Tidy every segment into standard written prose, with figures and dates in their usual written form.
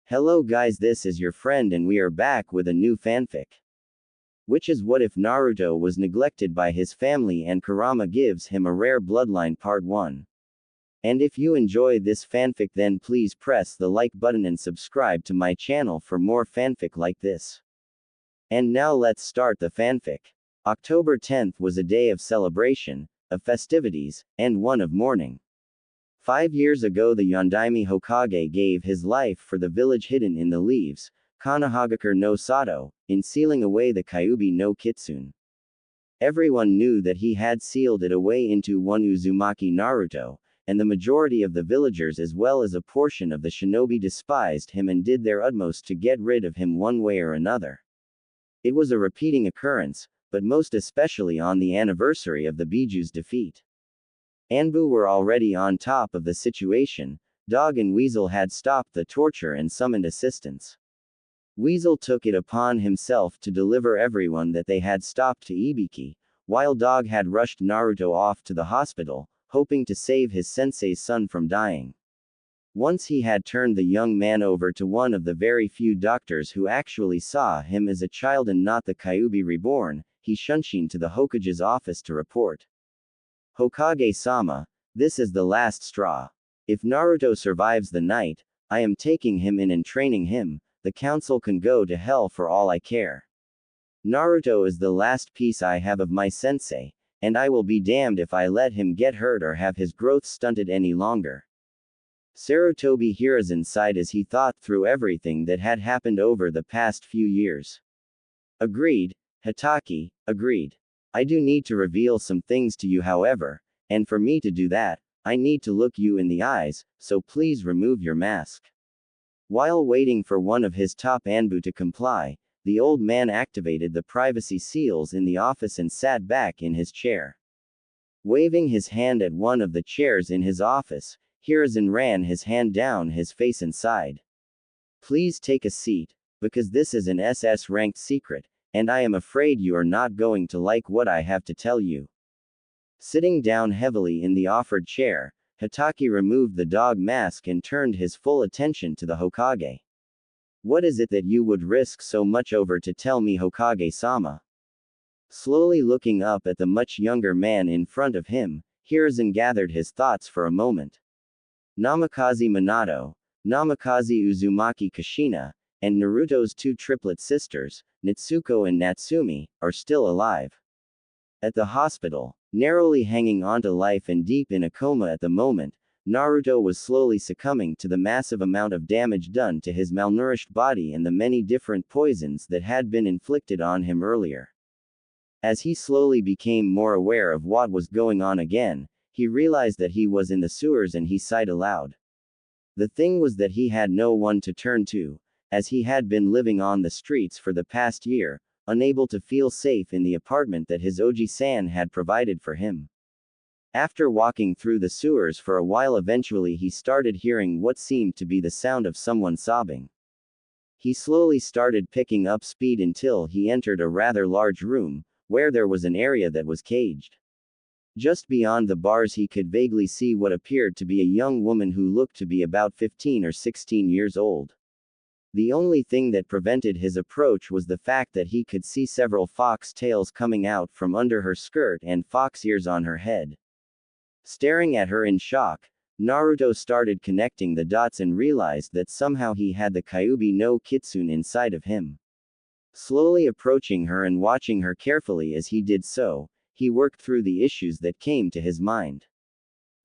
Hello guys, this is your friend and we are back with a new fanfic. Which is what if Naruto was neglected by his family and Kurama gives him a rare bloodline part 1. And if you enjoy this fanfic then please press the like button and subscribe to my channel for more fanfic like this. And now let's start the fanfic. October 10th was a day of celebration, of festivities, and one of mourning. 5 years ago the Yondaime Hokage gave his life for the village hidden in the leaves, Konohagakure no Sato, in sealing away the Kyuubi no Kitsune. Everyone knew that he had sealed it away into one Uzumaki Naruto, and the majority of the villagers as well as a portion of the shinobi despised him and did their utmost to get rid of him one way or another. It was a repeating occurrence, but most especially on the anniversary of the Biju's defeat. Anbu were already on top of the situation. Dog and Weasel had stopped the torture and summoned assistance. Weasel took it upon himself to deliver everyone that they had stopped to Ibiki, while Dog had rushed Naruto off to the hospital, hoping to save his sensei's son from dying. Once he had turned the young man over to one of the very few doctors who actually saw him as a child and not the Kyuubi reborn, he shunshin to the Hokage's office to report. Hokage-sama, this is the last straw. If Naruto survives the night, I am taking him in and training him. The council can go to hell for all I care. Naruto is the last piece I have of my sensei, and I will be damned if I let him get hurt or have his growth stunted any longer. Sarutobi Hiruzen sighed as he thought through everything that had happened over the past few years. Agreed, Hitaki, agreed. I do need to reveal some things to you however, and for me to do that, I need to look you in the eyes, so please remove your mask. While waiting for one of his top Anbu to comply, the old man activated the privacy seals in the office and sat back in his chair. Waving his hand at one of the chairs in his office, Hiruzen ran his hand down his face and sighed. Please take a seat, because this is an SS-ranked secret, and I am afraid you are not going to like what I have to tell you. Sitting down heavily in the offered chair, Hitaki removed the dog mask and turned his full attention to the Hokage. What is it that you would risk so much over to tell me, Hokage-sama? Slowly looking up at the much younger man in front of him, Hiruzen gathered his thoughts for a moment. Namikaze Minato, Namikaze Uzumaki Kushina, and Naruto's two triplet sisters, Natsuko and Natsumi, are still alive. At the hospital, narrowly hanging onto life and deep in a coma at the moment, Naruto was slowly succumbing to the massive amount of damage done to his malnourished body and the many different poisons that had been inflicted on him earlier. As he slowly became more aware of what was going on again, he realized that he was in the sewers and he sighed aloud. The thing was that he had no one to turn to, as he had been living on the streets for the past year, unable to feel safe in the apartment that his Oji-san had provided for him. After walking through the sewers for a while, eventually he started hearing what seemed to be the sound of someone sobbing. He slowly started picking up speed until he entered a rather large room, where there was an area that was caged. Just beyond the bars he could vaguely see what appeared to be a young woman who looked to be about 15 or 16 years old. The only thing that prevented his approach was the fact that he could see several fox tails coming out from under her skirt and fox ears on her head. Staring at her in shock, Naruto started connecting the dots and realized that somehow he had the Kyuubi no Kitsune inside of him. Slowly approaching her and watching her carefully as he did so, he worked through the issues that came to his mind.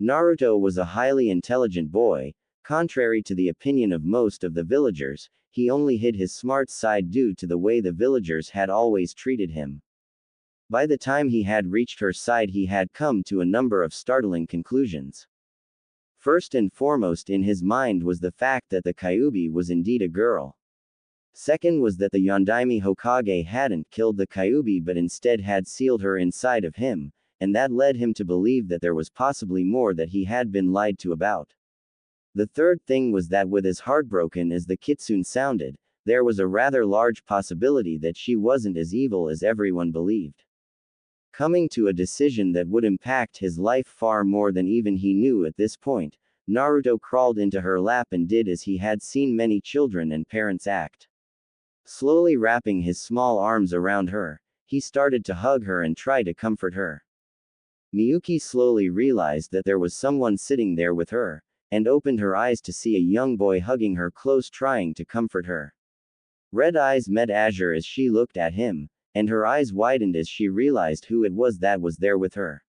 Naruto was a highly intelligent boy. Contrary to the opinion of most of the villagers, he only hid his smart side due to the way the villagers had always treated him. By the time he had reached her side, he had come to a number of startling conclusions. First and foremost in his mind was the fact that the Kyuubi was indeed a girl. Second was that the Yondaime Hokage hadn't killed the Kyuubi but instead had sealed her inside of him, and that led him to believe that there was possibly more that he had been lied to about. The third thing was that with as heartbroken as the Kitsune sounded, there was a rather large possibility that she wasn't as evil as everyone believed. Coming to a decision that would impact his life far more than even he knew at this point, Naruto crawled into her lap and did as he had seen many children and parents act. Slowly wrapping his small arms around her, he started to hug her and try to comfort her. Miyuki slowly realized that there was someone sitting there with her, and opened her eyes to see a young boy hugging her close trying to comfort her. Red eyes met azure as she looked at him, and her eyes widened as she realized who it was that was there with her.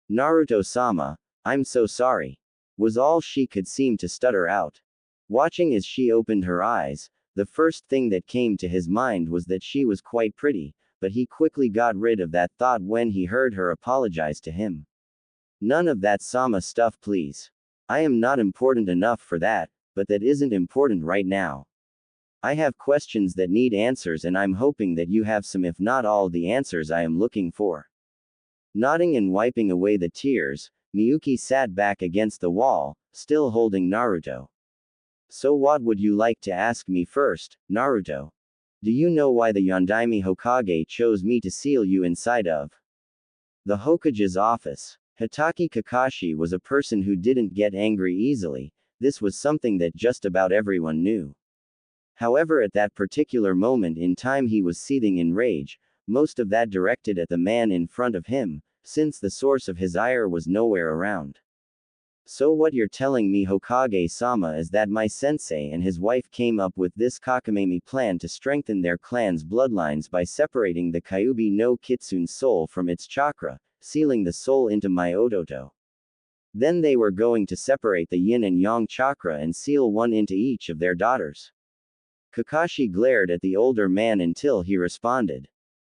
Naruto-sama, I'm so sorry, was all she could seem to stutter out. Watching as she opened her eyes, the first thing that came to his mind was that she was quite pretty, but he quickly got rid of that thought when he heard her apologize to him. None of that Sama stuff please. I am not important enough for that, but that isn't important right now. I have questions that need answers and I'm hoping that you have some if not all the answers I am looking for. Nodding and wiping away the tears, Miyuki sat back against the wall, still holding Naruto. So what would you like to ask me first, Naruto? Do you know why the Yondaime Hokage chose me to seal you inside of the Hokage's office? Hitaki Kakashi was a person who didn't get angry easily, this was something that just about everyone knew. However, at that particular moment in time he was seething in rage, most of that directed at the man in front of him, since the source of his ire was nowhere around. So what you're telling me Hokage-sama is that my sensei and his wife came up with this Kakamami plan to strengthen their clan's bloodlines by separating the Kyuubi no Kitsune's soul from its chakra, sealing the soul into my Ototo. Then they were going to separate the yin and yang chakra and seal one into each of their daughters. Kakashi glared at the older man until he responded.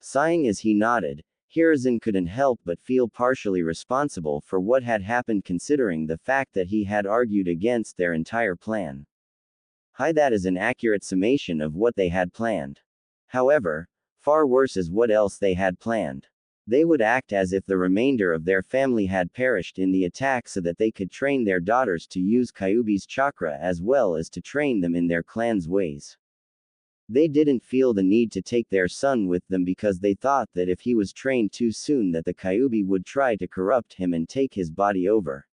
Sighing as he nodded, Hiruzen couldn't help but feel partially responsible for what had happened considering the fact that he had argued against their entire plan. Hi, that is an accurate summation of what they had planned. However, far worse is what else they had planned. They would act as if the remainder of their family had perished in the attack so that they could train their daughters to use Kyuubi's chakra as well as to train them in their clan's ways. They didn't feel the need to take their son with them because they thought that if he was trained too soon that the Kyuubi would try to corrupt him and take his body over.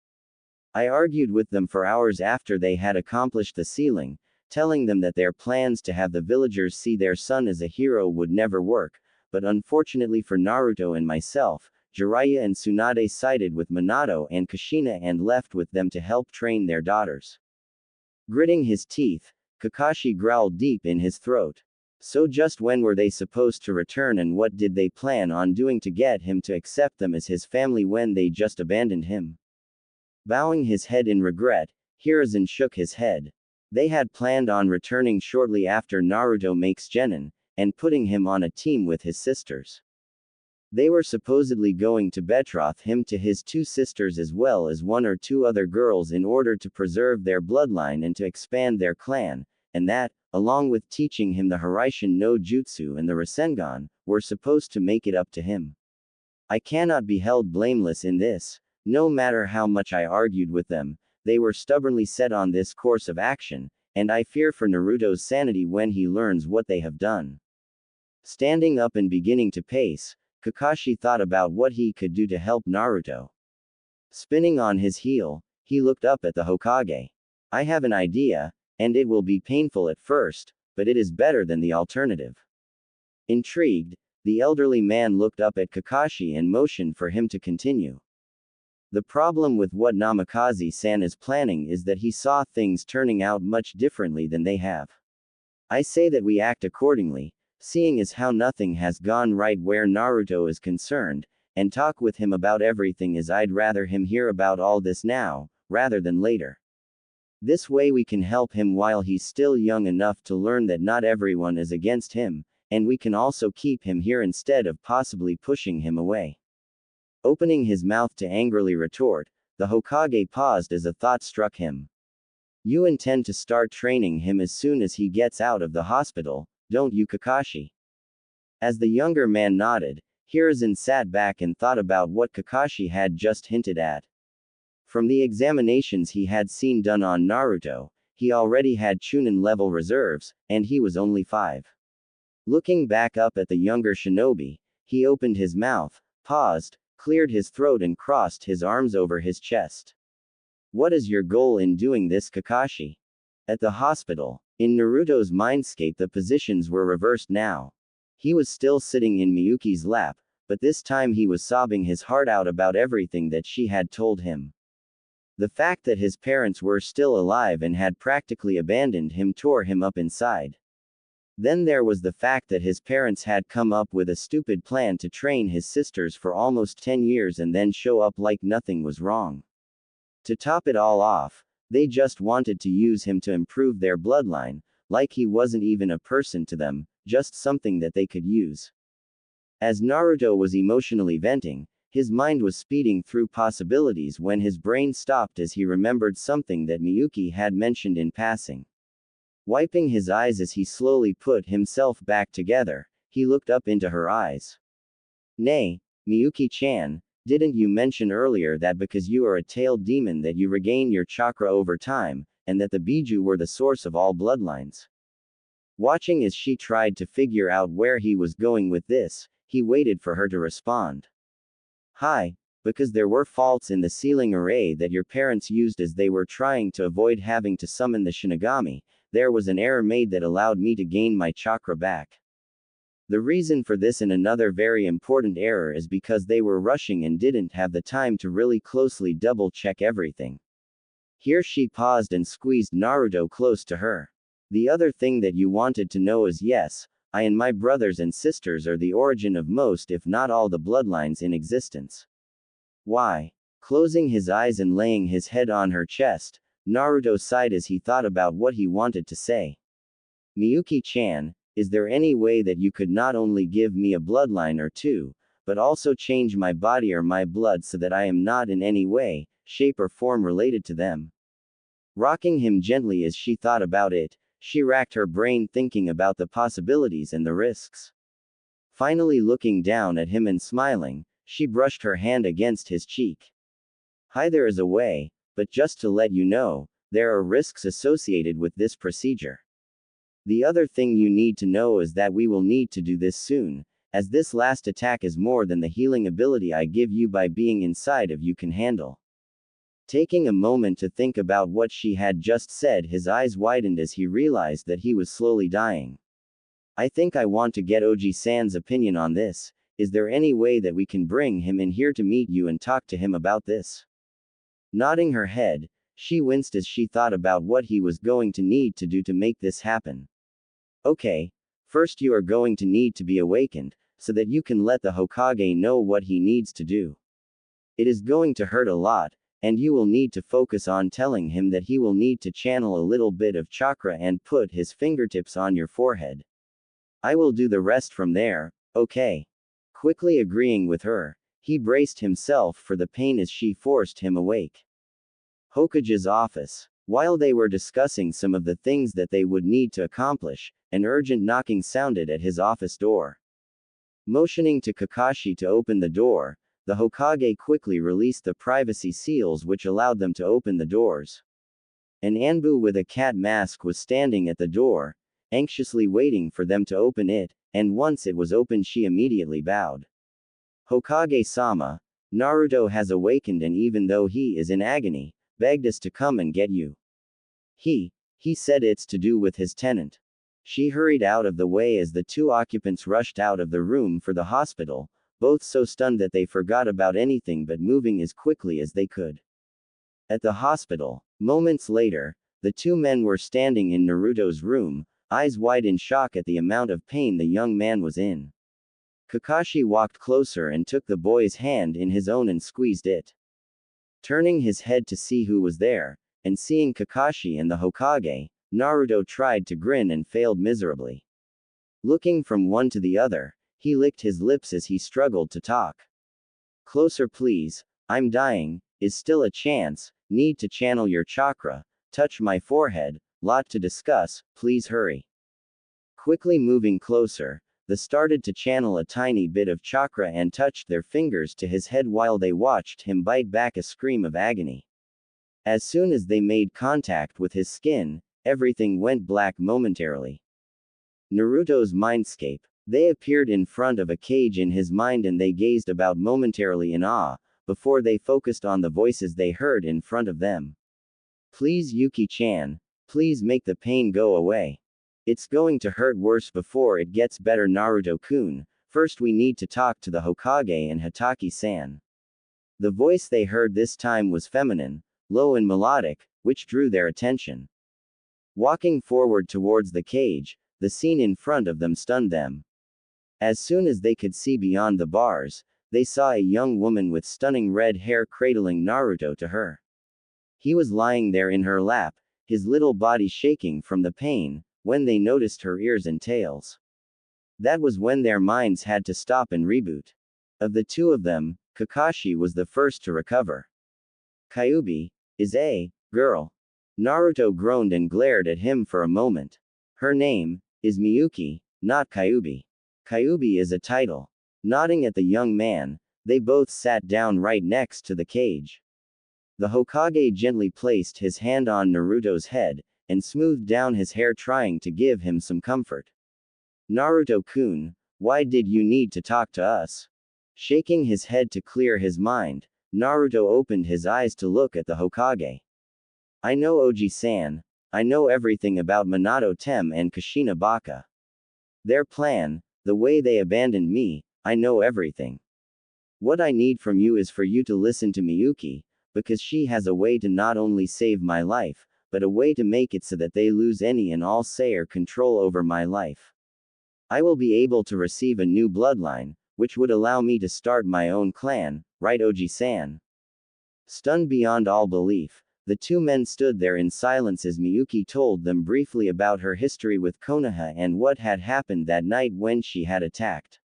I argued with them for hours after they had accomplished the sealing, telling them that their plans to have the villagers see their son as a hero would never work, but unfortunately for Naruto and myself, Jiraiya and Tsunade sided with Minato and Kushina and left with them to help train their daughters. Gritting his teeth, Kakashi growled deep in his throat. So just when were they supposed to return and what did they plan on doing to get him to accept them as his family when they just abandoned him? Bowing his head in regret, Hiruzen shook his head. They had planned on returning shortly after Naruto makes Genin, and putting him on a team with his sisters. They were supposedly going to betroth him to his two sisters as well as one or two other girls in order to preserve their bloodline and to expand their clan, and that, along with teaching him the Hiraishin no Jutsu and the Rasengan, were supposed to make it up to him. I cannot be held blameless in this. No matter how much I argued with them, they were stubbornly set on this course of action, and I fear for Naruto's sanity when he learns what they have done. Standing up and beginning to pace, Kakashi thought about what he could do to help Naruto. Spinning on his heel, he looked up at the Hokage. I have an idea, and it will be painful at first, but it is better than the alternative. Intrigued, the elderly man looked up at Kakashi and motioned for him to continue. The problem with what Namikaze-san is planning is that he saw things turning out much differently than they have. I say that we act accordingly, seeing as how nothing has gone right where Naruto is concerned, and talk with him about everything as I'd rather him hear about all this now, rather than later. This way we can help him while he's still young enough to learn that not everyone is against him, and we can also keep him here instead of possibly pushing him away. Opening his mouth to angrily retort, the Hokage paused as a thought struck him. You intend to start training him as soon as he gets out of the hospital, don't you, Kakashi? As the younger man nodded, Hiruzen sat back and thought about what Kakashi had just hinted at. From the examinations he had seen done on Naruto, he already had Chunin level reserves, and he was only 5. Looking back up at the younger shinobi, he opened his mouth, paused, cleared his throat and crossed his arms over his chest. What is your goal in doing this, Kakashi? At the hospital. In Naruto's mindscape, the positions were reversed now. He was still sitting in Miyuki's lap, but this time he was sobbing his heart out about everything that she had told him. The fact that his parents were still alive and had practically abandoned him tore him up inside. Then there was the fact that his parents had come up with a stupid plan to train his sisters for almost 10 years and then show up like nothing was wrong. To top it all off, they just wanted to use him to improve their bloodline, like he wasn't even a person to them, just something that they could use. As Naruto was emotionally venting, his mind was speeding through possibilities when his brain stopped as he remembered something that Miyuki had mentioned in passing. Wiping his eyes as he slowly put himself back together, he looked up into her eyes. Nay, Miyuki-chan, didn't you mention earlier that because you are a tailed demon that you regain your chakra over time, and that the Biju were the source of all bloodlines? Watching as she tried to figure out where he was going with this, he waited for her to respond. Hi, because there were faults in the sealing array that your parents used as they were trying to avoid having to summon the Shinigami, there was an error made that allowed me to gain my chakra back. The reason for this and another very important error is because they were rushing and didn't have the time to really closely double-check everything. Here she paused and squeezed Naruto close to her. The other thing that you wanted to know is yes, I and my brothers and sisters are the origin of most if not all the bloodlines in existence. Why? Closing his eyes and laying his head on her chest, Naruto sighed as he thought about what he wanted to say. Miyuki-chan, is there any way that you could not only give me a bloodline or two, but also change my body or my blood so that I am not in any way, shape or form related to them? Rocking him gently as she thought about it, she racked her brain thinking about the possibilities and the risks. Finally looking down at him and smiling, she brushed her hand against his cheek. Hi, there is a way, but just to let you know, there are risks associated with this procedure. The other thing you need to know is that we will need to do this soon, as this last attack is more than the healing ability I give you by being inside of you can handle. Taking a moment to think about what she had just said, his eyes widened as he realized that he was slowly dying. I think I want to get Oji-san's opinion on this. Is there any way that we can bring him in here to meet you and talk to him about this? Nodding her head, she winced as she thought about what he was going to need to do to make this happen. Okay, first you are going to need to be awakened, so that you can let the Hokage know what he needs to do. It is going to hurt a lot, and you will need to focus on telling him that he will need to channel a little bit of chakra and put his fingertips on your forehead. I will do the rest from there, okay? Quickly agreeing with her, he braced himself for the pain as she forced him awake. Hokage's office. While they were discussing some of the things that they would need to accomplish, an urgent knocking sounded at his office door. Motioning to Kakashi to open the door, the Hokage quickly released the privacy seals which allowed them to open the doors. An Anbu with a cat mask was standing at the door, anxiously waiting for them to open it, and once it was opened she immediately bowed. Hokage-sama, Naruto has awakened and even though he is in agony, begged us to come and get you. He said it's to do with his tenant. She hurried out of the way as the two occupants rushed out of the room for the hospital, both so stunned that they forgot about anything but moving as quickly as they could. At the hospital, moments later, the two men were standing in Naruto's room, eyes wide in shock at the amount of pain the young man was in. Kakashi walked closer and took the boy's hand in his own and squeezed it. Turning his head to see who was there, and seeing Kakashi and the Hokage, Naruto tried to grin and failed miserably. Looking from one to the other, he licked his lips as he struggled to talk. Closer please, I'm dying, is still a chance, need to channel your chakra, touch my forehead, lot to discuss, please hurry. Quickly moving closer, they started to channel a tiny bit of chakra and touched their fingers to his head while they watched him bite back a scream of agony. As soon as they made contact with his skin, everything went black momentarily. Naruto's mindscape. They appeared in front of a cage in his mind and they gazed about momentarily in awe, before they focused on the voices they heard in front of them. Please Yuki-chan, please make the pain go away. It's going to hurt worse before it gets better Naruto-kun, first we need to talk to the Hokage and Hatake-san. The voice they heard this time was feminine, low and melodic, which drew their attention. Walking forward towards the cage, the scene in front of them stunned them. As soon as they could see beyond the bars, they saw a young woman with stunning red hair cradling Naruto to her. He was lying there in her lap, his little body shaking from the pain, when they noticed her ears and tails. That was when their minds had to stop and reboot. Of the two of them, Kakashi was the first to recover. Kyuubi is a girl. Naruto groaned and glared at him for a moment. Her name is Miyuki, not Kyuubi. Kyuubi is a title. Nodding at the young man, they both sat down right next to the cage. The Hokage gently placed his hand on Naruto's head, and smoothed down his hair trying to give him some comfort. Naruto-kun, why did you need to talk to us? Shaking his head to clear his mind, Naruto opened his eyes to look at the Hokage. I know Oji-san, I know everything about Minato Tem and Kushina Baka. Their plan, the way they abandoned me, I know everything. What I need from you is for you to listen to Miyuki, because she has a way to not only save my life, but a way to make it so that they lose any and all say or control over my life. I will be able to receive a new bloodline, which would allow me to start my own clan, right Oji-san? Stunned beyond all belief, the two men stood there in silence as Miyuki told them briefly about her history with Konoha and what had happened that night when she had attacked.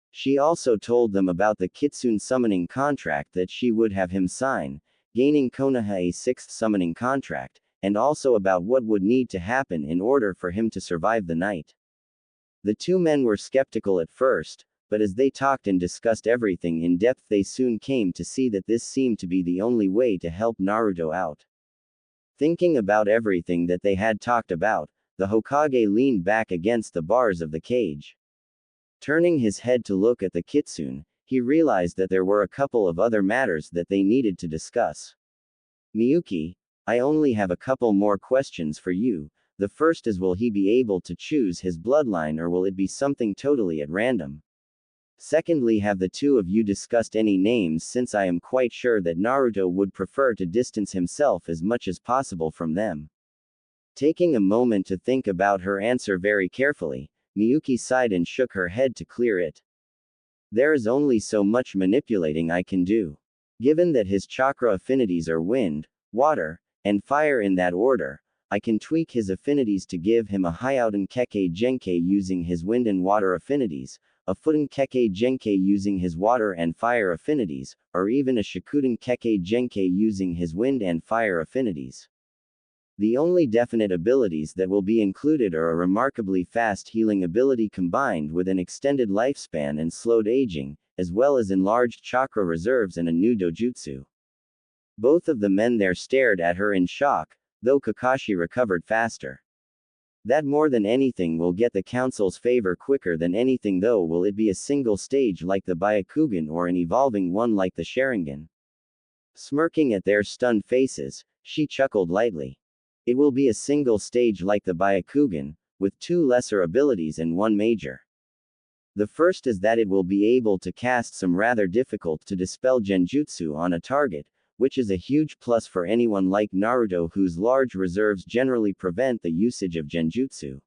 She also told them about the Kitsune summoning contract that she would have him sign, gaining Konoha a sixth summoning contract, and also about what would need to happen in order for him to survive the night. The two men were skeptical at first, but as they talked and discussed everything in depth they soon came to see that this seemed to be the only way to help Naruto out. Thinking about everything that they had talked about, the Hokage leaned back against the bars of the cage. Turning his head to look at the Kitsune, he realized that there were a couple of other matters that they needed to discuss. Miyuki, I only have a couple more questions for you. The first is, will he be able to choose his bloodline or will it be something totally at random? Secondly, have the two of you discussed any names, since I am quite sure that Naruto would prefer to distance himself as much as possible from them. Taking a moment to think about her answer very carefully, Miyuki sighed and shook her head to clear it. There is only so much manipulating I can do. Given that his chakra affinities are wind, water, and fire in that order, I can tweak his affinities to give him a Hyouten Kekkei Genkei using his wind and water affinities, a Futen Kekkei Genkei using his water and fire affinities, or even a Shikuden Kekkei Genkei using his wind and fire affinities. The only definite abilities that will be included are a remarkably fast healing ability combined with an extended lifespan and slowed aging, as well as enlarged chakra reserves and a new dojutsu. Both of the men there stared at her in shock, though Kakashi recovered faster. That more than anything will get the council's favor quicker than anything, though. Will it be a single stage like the Byakugan or an evolving one like the Sharingan? Smirking at their stunned faces, she chuckled lightly. It will be a single stage like the Byakugan, with two lesser abilities and one major. The first is that it will be able to cast some rather difficult to dispel genjutsu on a target, which is a huge plus for anyone like Naruto whose large reserves generally prevent the usage of genjutsu.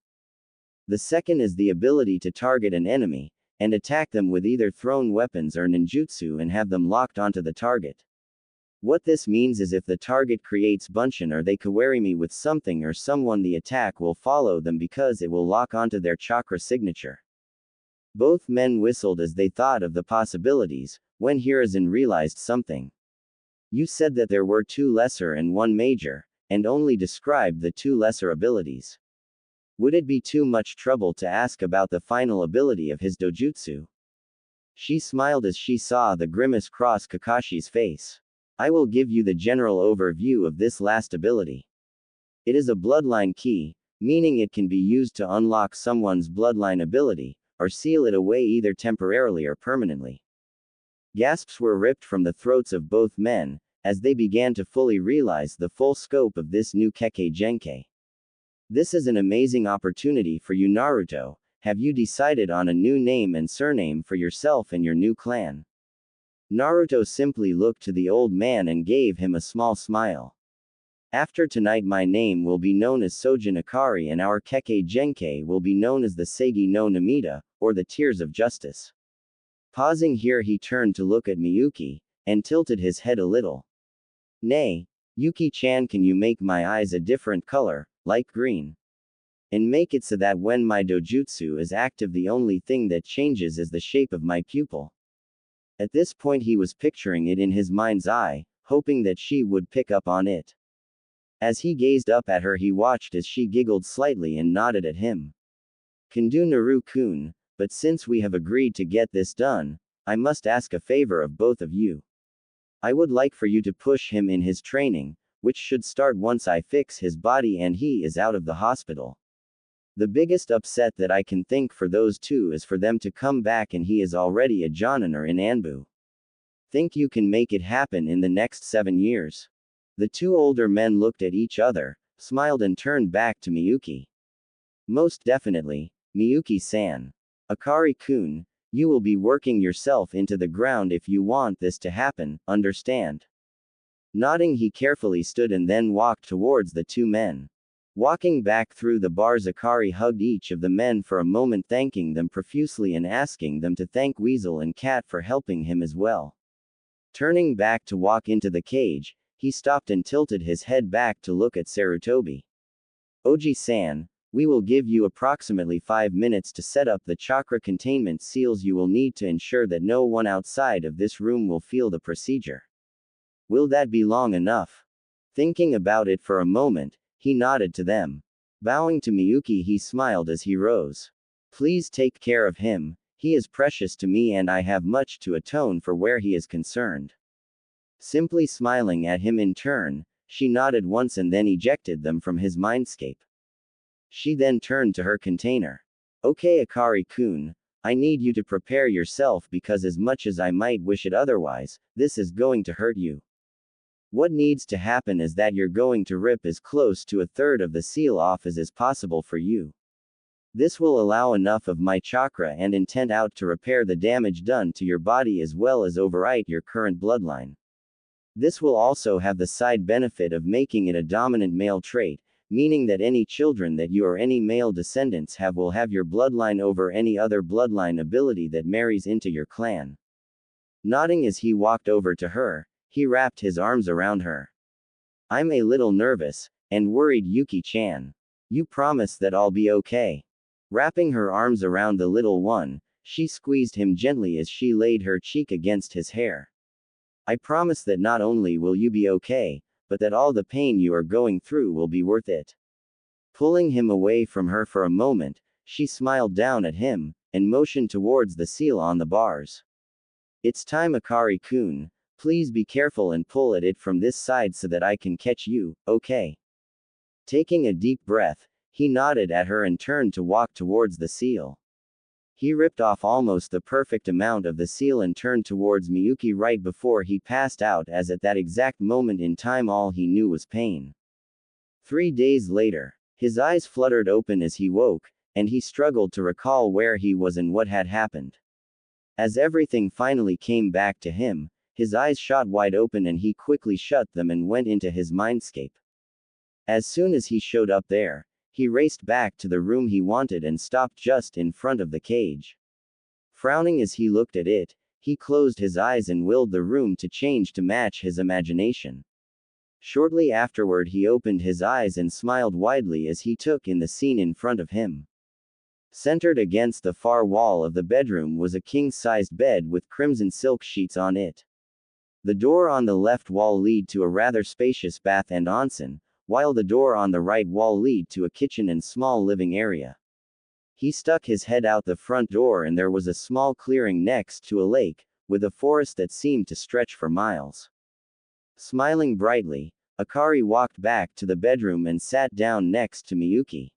The second is the ability to target an enemy, and attack them with either thrown weapons or ninjutsu and have them locked onto the target. What this means is if the target creates bunshin or they kawarimi with something or someone, the attack will follow them because it will lock onto their chakra signature. Both men whistled as they thought of the possibilities, when Hiruzen realized something. You said that there were two lesser and one major, and only described the two lesser abilities. Would it be too much trouble to ask about the final ability of his dojutsu? She smiled as she saw the grimace cross Kakashi's face. I will give you the general overview of this last ability. It is a bloodline key, meaning it can be used to unlock someone's bloodline ability, or seal it away either temporarily or permanently. Gasps were ripped from the throats of both men, as they began to fully realize the full scope of this new Kekkei Genkai. This is an amazing opportunity for you, Naruto. Have you decided on a new name and surname for yourself and your new clan? Naruto simply looked to the old man and gave him a small smile. After tonight my name will be known as Sojan Akari and our Kekkei Genkai will be known as the Seigi no Namida, or the Tears of Justice. Pausing here he turned to look at Miyuki, and tilted his head a little. Nay, Yuki-chan, can you make my eyes a different color, like green? And make it so that when my dojutsu is active the only thing that changes is the shape of my pupil. At this point he was picturing it in his mind's eye, hoping that she would pick up on it. As he gazed up at her he watched as she giggled slightly and nodded at him. Can do, Naru-kun, but since we have agreed to get this done, I must ask a favor of both of you. I would like for you to push him in his training, which should start once I fix his body and he is out of the hospital. The biggest upset that I can think for those two is for them to come back and he is already a Jonaner in Anbu. Think you can make it happen in the next 7 years? The two older men looked at each other, smiled and turned back to Miyuki. Most definitely, Miyuki-san. Akari-kun, you will be working yourself into the ground if you want this to happen, understand? Nodding he carefully stood and then walked towards the two men. Walking back through the bars Akari hugged each of the men for a moment, thanking them profusely and asking them to thank Weasel and Cat for helping him as well. Turning back to walk into the cage, he stopped and tilted his head back to look at Sarutobi. Oji-san, we will give you approximately 5 minutes to set up the chakra containment seals you will need to ensure that no one outside of this room will feel the procedure. Will that be long enough? Thinking about it for a moment, he nodded to them. Bowing to Miyuki he smiled as he rose. Please take care of him, he is precious to me and I have much to atone for where he is concerned. Simply smiling at him in turn, she nodded once and then ejected them from his mindscape. She then turned to her container. Okay, Akari-kun, I need you to prepare yourself because as much as I might wish it otherwise, this is going to hurt you. What needs to happen is that you're going to rip as close to 1/3 of the seal off as is possible for you. This will allow enough of my chakra and intent out to repair the damage done to your body as well as overwrite your current bloodline. This will also have the side benefit of making it a dominant male trait, meaning that any children that you or any male descendants have will have your bloodline over any other bloodline ability that marries into your clan. Nodding as he walked over to her, he wrapped his arms around her. I'm a little nervous, and worried, Yuki-chan. You promise that I'll be okay? Wrapping her arms around the little one, she squeezed him gently as she laid her cheek against his hair. I promise that not only will you be okay, but that all the pain you are going through will be worth it. Pulling him away from her for a moment, she smiled down at him, and motioned towards the seal on the bars. It's time, Akari-kun, please be careful and pull at it from this side so that I can catch you, okay? Taking a deep breath, he nodded at her and turned to walk towards the seal. He ripped off almost the perfect amount of the seal and turned towards Miyuki right before he passed out, as at that exact moment in time all he knew was pain. 3 days later, his eyes fluttered open as he woke, and he struggled to recall where he was and what had happened. As everything finally came back to him, his eyes shot wide open and he quickly shut them and went into his mindscape. As soon as he showed up there, he raced back to the room he wanted and stopped just in front of the cage. Frowning as he looked at it, he closed his eyes and willed the room to change to match his imagination. Shortly afterward he opened his eyes and smiled widely as he took in the scene in front of him. Centered against the far wall of the bedroom was a king-sized bed with crimson silk sheets on it. The door on the left wall lead to a rather spacious bath and onsen, while the door on the right wall lead to a kitchen and small living area. He stuck his head out the front door and there was a small clearing next to a lake, with a forest that seemed to stretch for miles. Smiling brightly, Akari walked back to the bedroom and sat down next to Miyuki.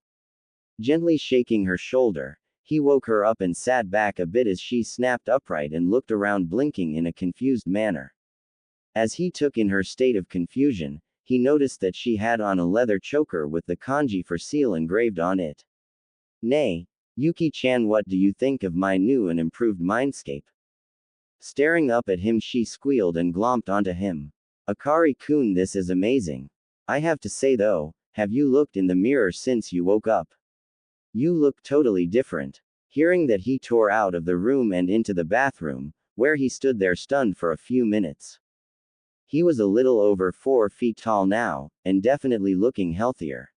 Gently shaking her shoulder, he woke her up and sat back a bit as she snapped upright and looked around, blinking in a confused manner. As he took in her state of confusion, he noticed that she had on a leather choker with the kanji for seal engraved on it. Nay, Yuki-chan, what do you think of my new and improved mindscape? Staring up at him, she squealed and glomped onto him. Akari-kun, this is amazing. I have to say though, have you looked in the mirror since you woke up? You look totally different. Hearing that, he tore out of the room and into the bathroom, where he stood there stunned for a few minutes. He was a little over 4 feet tall now, and definitely looking healthier.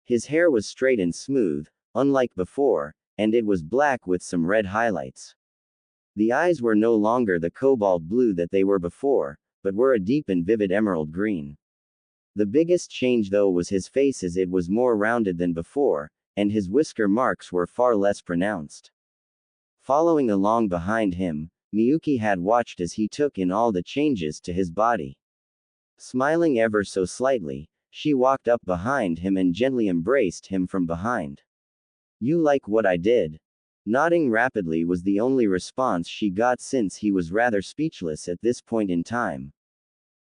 His hair was straight and smooth, unlike before, and it was black with some red highlights. The eyes were no longer the cobalt blue that they were before, but were a deep and vivid emerald green. The biggest change though was his face, as it was more rounded than before, and his whisker marks were far less pronounced. Following along behind him, Miyuki had watched as he took in all the changes to his body. Smiling ever so slightly, she walked up behind him and gently embraced him from behind. You like what I did? Nodding rapidly was the only response she got, since he was rather speechless at this point in time.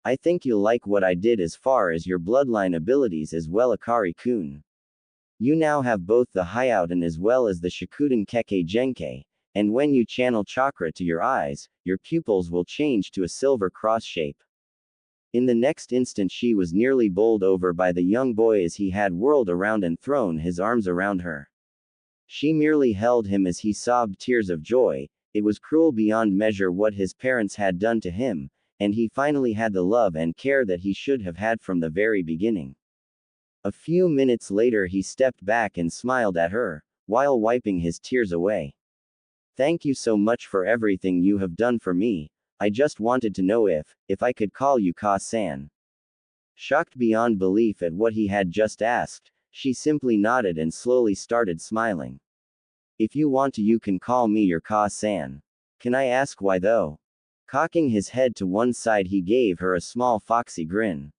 I think you'll like what I did as far as your bloodline abilities as well, Akari-kun. You now have both the Hyouten as well as the Shikuden Kekkei Genkei, and when you channel chakra to your eyes, your pupils will change to a silver cross shape. In the next instant, she was nearly bowled over by the young boy as he had whirled around and thrown his arms around her. She merely held him as he sobbed tears of joy. It was cruel beyond measure what his parents had done to him, and he finally had the love and care that he should have had from the very beginning. A few minutes later, he stepped back and smiled at her, while wiping his tears away. Thank you so much for everything you have done for me. I just wanted to know if I could call you Ka-san. Shocked beyond belief at what he had just asked, she simply nodded and slowly started smiling. If you want to, you can call me your Ka-san. Can I ask why though? Cocking his head to one side, he gave her a small foxy grin.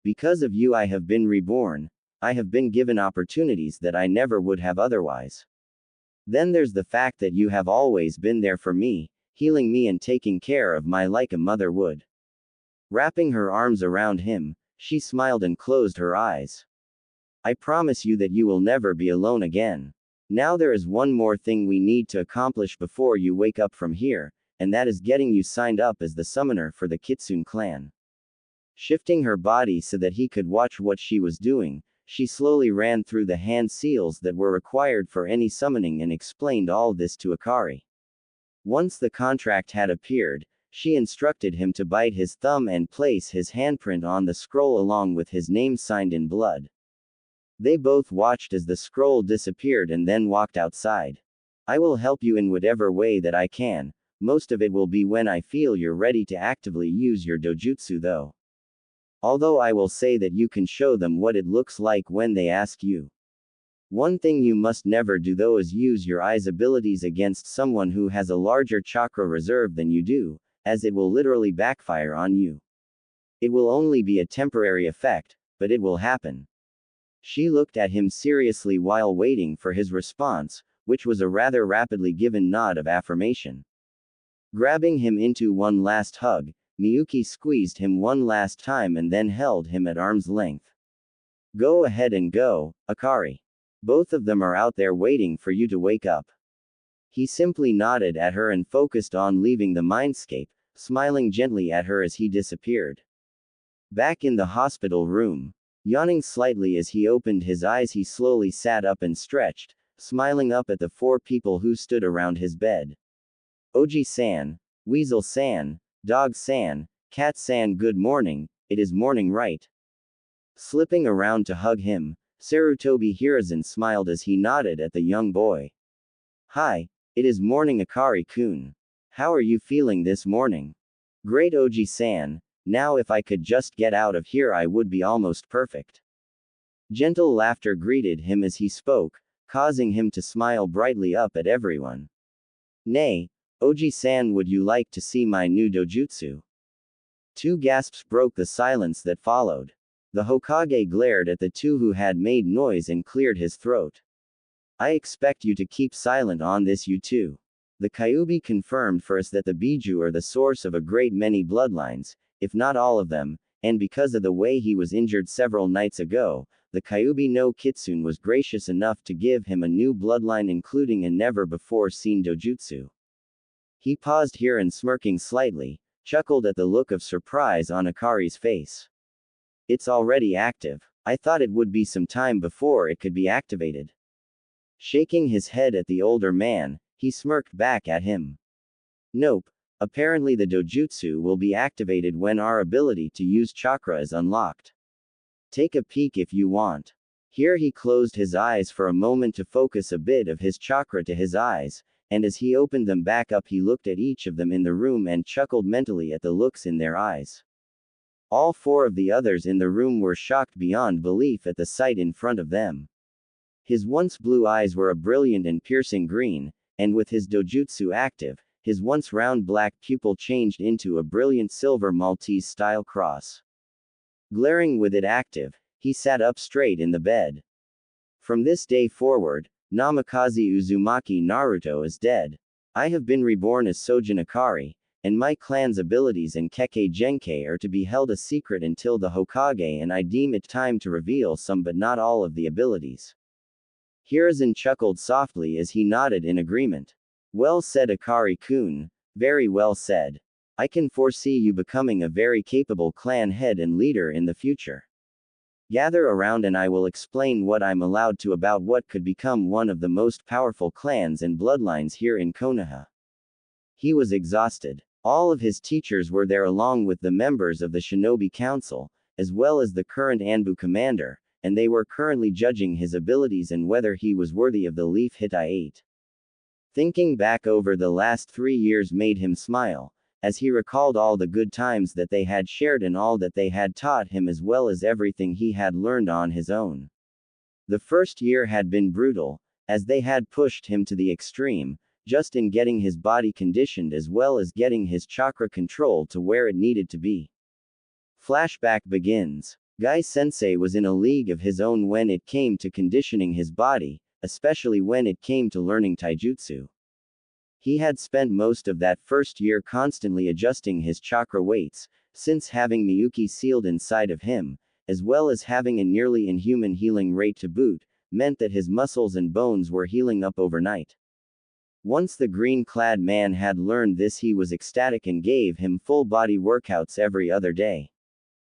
Because of you I have been reborn. I have been given opportunities that I never would have otherwise. Then there's the fact that you have always been there for me, healing me and taking care of me like a mother would. Wrapping her arms around him, she smiled and closed her eyes. I promise you that you will never be alone again. Now there is one more thing we need to accomplish before you wake up from here, and that is getting you signed up as the summoner for the Kitsune clan. Shifting her body so that he could watch what she was doing, she slowly ran through the hand seals that were required for any summoning and explained all this to Akari. Once the contract had appeared, she instructed him to bite his thumb and place his handprint on the scroll along with his name signed in blood. They both watched as the scroll disappeared and then walked outside. I will help you in whatever way that I can. Most of it will be when I feel you're ready to actively use your dojutsu though. Although I will say that you can show them what it looks like when they ask you. One thing you must never do though is use your eyes abilities against someone who has a larger chakra reserve than you do, as it will literally backfire on you. It will only be a temporary effect, but it will happen. She looked at him seriously while waiting for his response, which was a rather rapidly given nod of affirmation. Grabbing him into one last hug, Miyuki squeezed him one last time and then held him at arm's length. Go ahead and go, Akari. Both of them are out there waiting for you to wake up. He simply nodded at her and focused on leaving the mindscape, smiling gently at her as he disappeared. Back in the hospital room, yawning slightly as he opened his eyes, he slowly sat up and stretched, smiling up at the 4 people who stood around his bed. Oji-san, Weasel-san, Dog-san, Cat-san, good morning, it is morning right? Slipping around to hug him, Sarutobi Hiruzen smiled as he nodded at the young boy. Hi, it is morning, Akari-kun. How are you feeling this morning? Great, Oji-san. Now if I could just get out of here I would be almost perfect. Gentle laughter greeted him as he spoke, causing him to smile brightly up at everyone. Nay, Oji-san, would you like to see my new dojutsu? 2 gasps broke the silence that followed. The Hokage glared at the 2 who had made noise and cleared his throat. I expect you to keep silent on this, you two. The Kyuubi confirmed for us that the Biju are the source of a great many bloodlines. if not all of them, and because of the way he was injured several nights ago, the Kyuubi no Kitsune was gracious enough to give him a new bloodline including a never-before-seen dojutsu. He paused here and smirking slightly, chuckled at the look of surprise on Akari's face. It's already active. I thought it would be some time before it could be activated. Shaking his head at the older man, he smirked back at him. Nope. Apparently the dojutsu will be activated when our ability to use chakra is unlocked. Take a peek if you want. Here he closed his eyes for a moment to focus a bit of his chakra to his eyes, and as he opened them back up he looked at each of them in the room and chuckled mentally at the looks in their eyes. All four of the others in the room were shocked beyond belief at the sight in front of them. His once blue eyes were a brilliant and piercing green, and with his dojutsu active, his once round black pupil changed into a brilliant silver Maltese-style cross. Glaring with it active, he sat up straight in the bed. From this day forward, Namikaze Uzumaki Naruto is dead. I have been reborn as Sojan Akari, and my clan's abilities and Kekkei Genkai are to be held a secret until the Hokage, and I deem it time to reveal some but not all of the abilities. Hiruzen chuckled softly as he nodded in agreement. Well said Akari-kun, very well said. I can foresee you becoming a very capable clan head and leader in the future. Gather around and I will explain what I'm allowed to about what could become one of the most powerful clans and bloodlines here in Konoha. He was exhausted. All of his teachers were there along with the members of the Shinobi Council, as well as the current Anbu commander, and they were currently judging his abilities and whether he was worthy of the leaf hit I ate. Thinking back over the last 3 years made him smile, as he recalled all the good times that they had shared and all that they had taught him as well as everything he had learned on his own. The first year had been brutal, as they had pushed him to the extreme, just in getting his body conditioned as well as getting his chakra control to where it needed to be. Flashback begins. Guy-sensei was in a league of his own when it came to conditioning his body, especially when it came to learning taijutsu. He had spent most of that first year constantly adjusting his chakra weights, since having Miyuki sealed inside of him, as well as having a nearly inhuman healing rate to boot, meant that his muscles and bones were healing up overnight. Once the green-clad man had learned this, he was ecstatic and gave him full-body workouts every other day.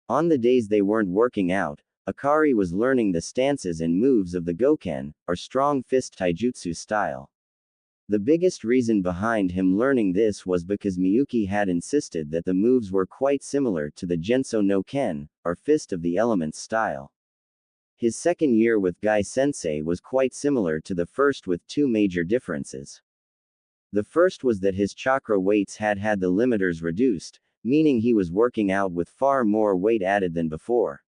On the days they weren't working out, Akari was learning the stances and moves of the Goken, or strong fist taijutsu style. The biggest reason behind him learning this was because Miyuki had insisted that the moves were quite similar to the Genso no Ken, or Fist of the Elements style. His second year with Guy-sensei was quite similar to the first with two major differences. The first was that his chakra weights had the limiters reduced, meaning he was working out with far more weight added than before.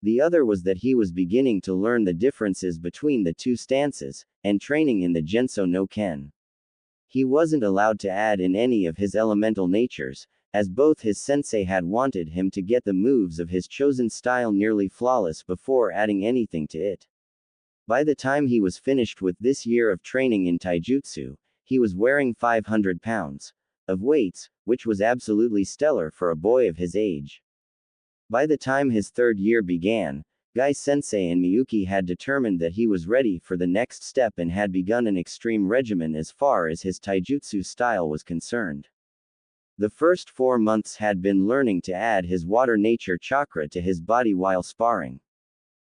The other was that he was beginning to learn the differences between the two stances, and training in the Genso no Ken. He wasn't allowed to add in any of his elemental natures, as both his sensei had wanted him to get the moves of his chosen style nearly flawless before adding anything to it. By the time he was finished with this year of training in taijutsu, he was wearing 500 pounds of weights, which was absolutely stellar for a boy of his age. By the time his third year began, Guy-sensei and Miyuki had determined that he was ready for the next step and had begun an extreme regimen as far as his taijutsu style was concerned. The first 4 months had been learning to add his water nature chakra to his body while sparring.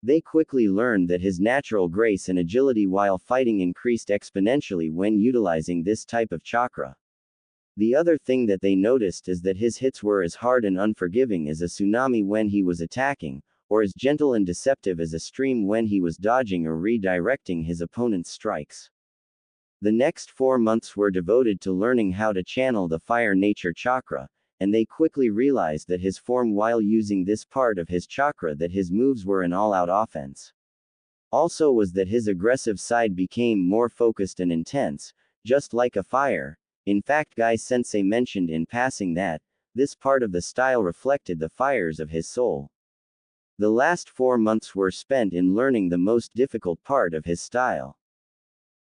They quickly learned that his natural grace and agility while fighting increased exponentially when utilizing this type of chakra. The other thing that they noticed is that his hits were as hard and unforgiving as a tsunami when he was attacking, or as gentle and deceptive as a stream when he was dodging or redirecting his opponent's strikes. The next 4 months were devoted to learning how to channel the fire nature chakra, and they quickly realized that his form while using this part of his chakra that his moves were an all-out offense. Also was that his aggressive side became more focused and intense, just like a fire. In fact, Guy-sensei mentioned in passing that this part of the style reflected the fires of his soul. The last 4 months were spent in learning the most difficult part of his style.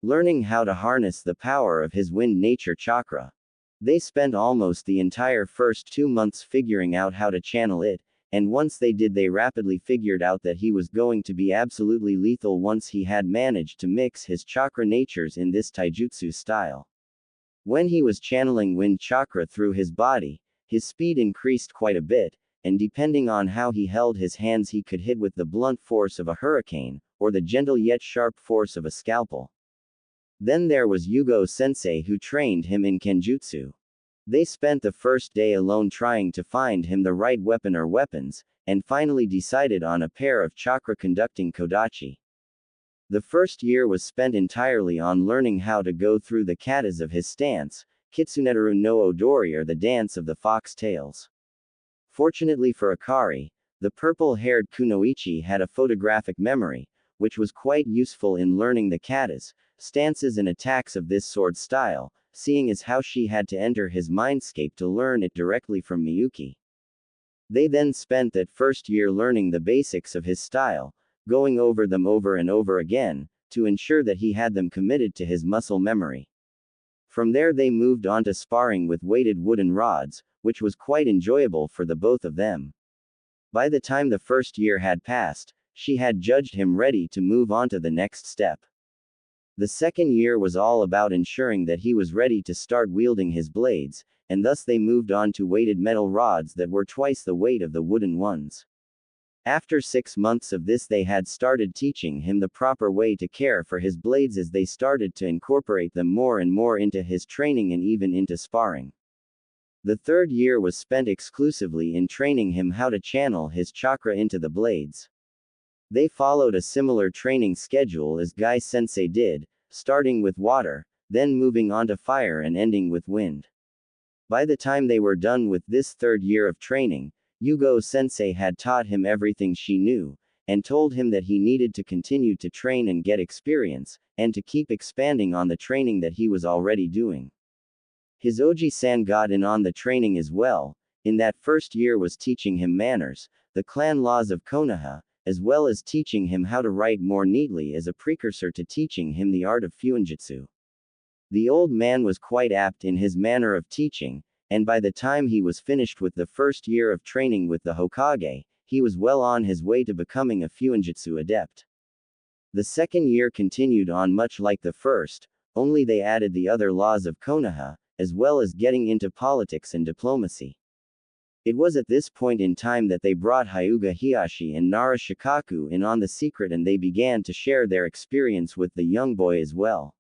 Learning how to harness the power of his wind nature chakra. They spent almost the entire first 2 months figuring out how to channel it, and once they did, they rapidly figured out that he was going to be absolutely lethal once he had managed to mix his chakra natures in this taijutsu style. When he was channeling wind chakra through his body, his speed increased quite a bit, and depending on how he held his hands, he could hit with the blunt force of a hurricane, or the gentle yet sharp force of a scalpel. Then there was Yugo Sensei, who trained him in Kenjutsu. They spent the first day alone trying to find him the right weapon or weapons, and finally decided on a pair of chakra-conducting kodachi. The first year was spent entirely on learning how to go through the katas of his stance, Kitsuneteru no Odori, or the dance of the fox tails. Fortunately for Akari, the purple-haired kunoichi had a photographic memory, which was quite useful in learning the katas, stances and attacks of this sword style, seeing as how she had to enter his mindscape to learn it directly from Miyuki. They then spent that first year learning the basics of his style, going over them over and over again, to ensure that he had them committed to his muscle memory. From there they moved on to sparring with weighted wooden rods, which was quite enjoyable for the both of them. By the time the first year had passed, she had judged him ready to move on to the next step. The second year was all about ensuring that he was ready to start wielding his blades, and thus they moved on to weighted metal rods that were twice the weight of the wooden ones. After 6 months of this, they had started teaching him the proper way to care for his blades as they started to incorporate them more and more into his training and even into sparring. The third year was spent exclusively in training him how to channel his chakra into the blades. They followed a similar training schedule as Gai Sensei did, starting with water, then moving on to fire and ending with wind. By the time they were done with this third year of training, Yugo Sensei had taught him everything she knew, and told him that he needed to continue to train and get experience, and to keep expanding on the training that he was already doing. His Oji-san got in on the training as well. In that first year was teaching him manners, the clan laws of Konoha, as well as teaching him how to write more neatly as a precursor to teaching him the art of fuinjutsu. The old man was quite apt in his manner of teaching, and by the time he was finished with the first year of training with the Hokage, he was well on his way to becoming a fuinjutsu adept. The second year continued on much like the first, only they added the other laws of Konoha, as well as getting into politics and diplomacy. It was at this point in time that they brought Hyuga Hiyashi and NarutoxHaku in on the secret, and they began to share their experience with the young boy as well.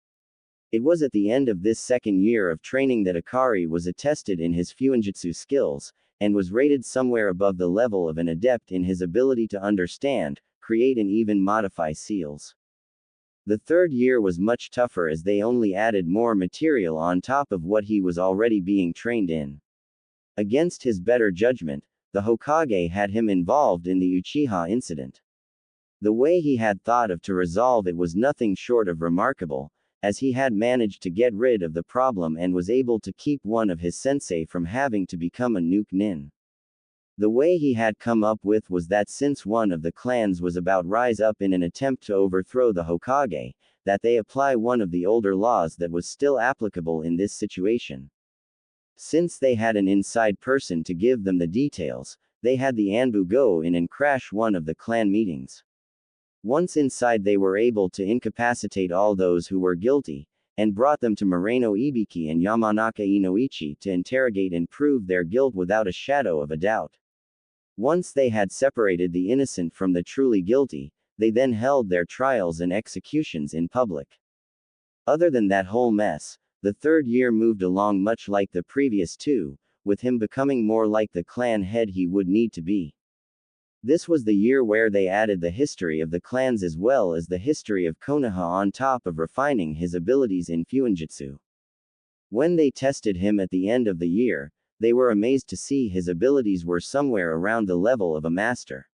It was at the end of this second year of training that Akari was attested in his fuinjutsu skills, and was rated somewhere above the level of an adept in his ability to understand, create and even modify seals. The third year was much tougher as they only added more material on top of what he was already being trained in. Against his better judgment, the Hokage had him involved in the Uchiha incident. The way he had thought of to resolve it was nothing short of remarkable, as he had managed to get rid of the problem and was able to keep one of his sensei from having to become a nuke nin. The way he had come up with was that since one of the clans was about rise up in an attempt to overthrow the Hokage, that they apply one of the older laws that was still applicable in this situation. Since they had an inside person to give them the details, they had the Anbu go in and crash one of the clan meetings. Once inside, they were able to incapacitate all those who were guilty, and brought them to Moreno Ibiki and Yamanaka Inoichi to interrogate and prove their guilt without a shadow of a doubt. Once they had separated the innocent from the truly guilty, they then held their trials and executions in public. Other than that whole mess, the third year moved along much like the previous two, with him becoming more like the clan head he would need to be. This was the year where they added the history of the clans as well as the history of Konoha on top of refining his abilities in fuinjutsu. When they tested him at the end of the year, they were amazed to see his abilities were somewhere around the level of a master.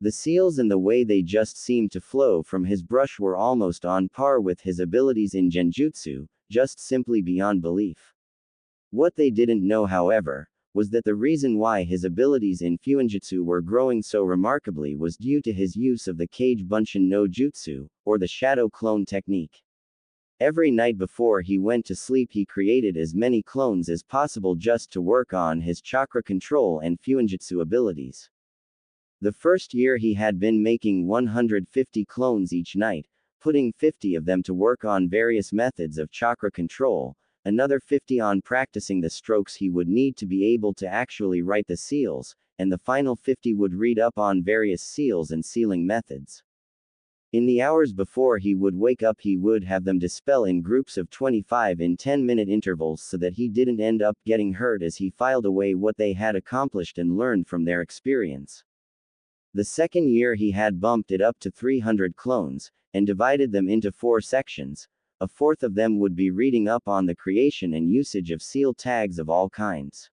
The seals and the way they just seemed to flow from his brush were almost on par with his abilities in genjutsu, just simply beyond belief. What they didn't know, however, was that the reason why his abilities in fuinjutsu were growing so remarkably was due to his use of the Kage Bunshin no Jutsu, or the shadow clone technique. Every night before he went to sleep he created as many clones as possible just to work on his chakra control and fuinjutsu abilities. The first year he had been making 150 clones each night, putting 50 of them to work on various methods of chakra control, another 50 on practicing the strokes he would need to be able to actually write the seals, and the final 50 would read up on various seals and sealing methods. In the hours before he would wake up he would have them dispel in groups of 25 in 10-minute intervals so that he didn't end up getting hurt as he filed away what they had accomplished and learned from their experience. The second year he had bumped it up to 300 clones, and divided them into 4 sections. A fourth of them would be reading up on the creation and usage of seal tags of all kinds.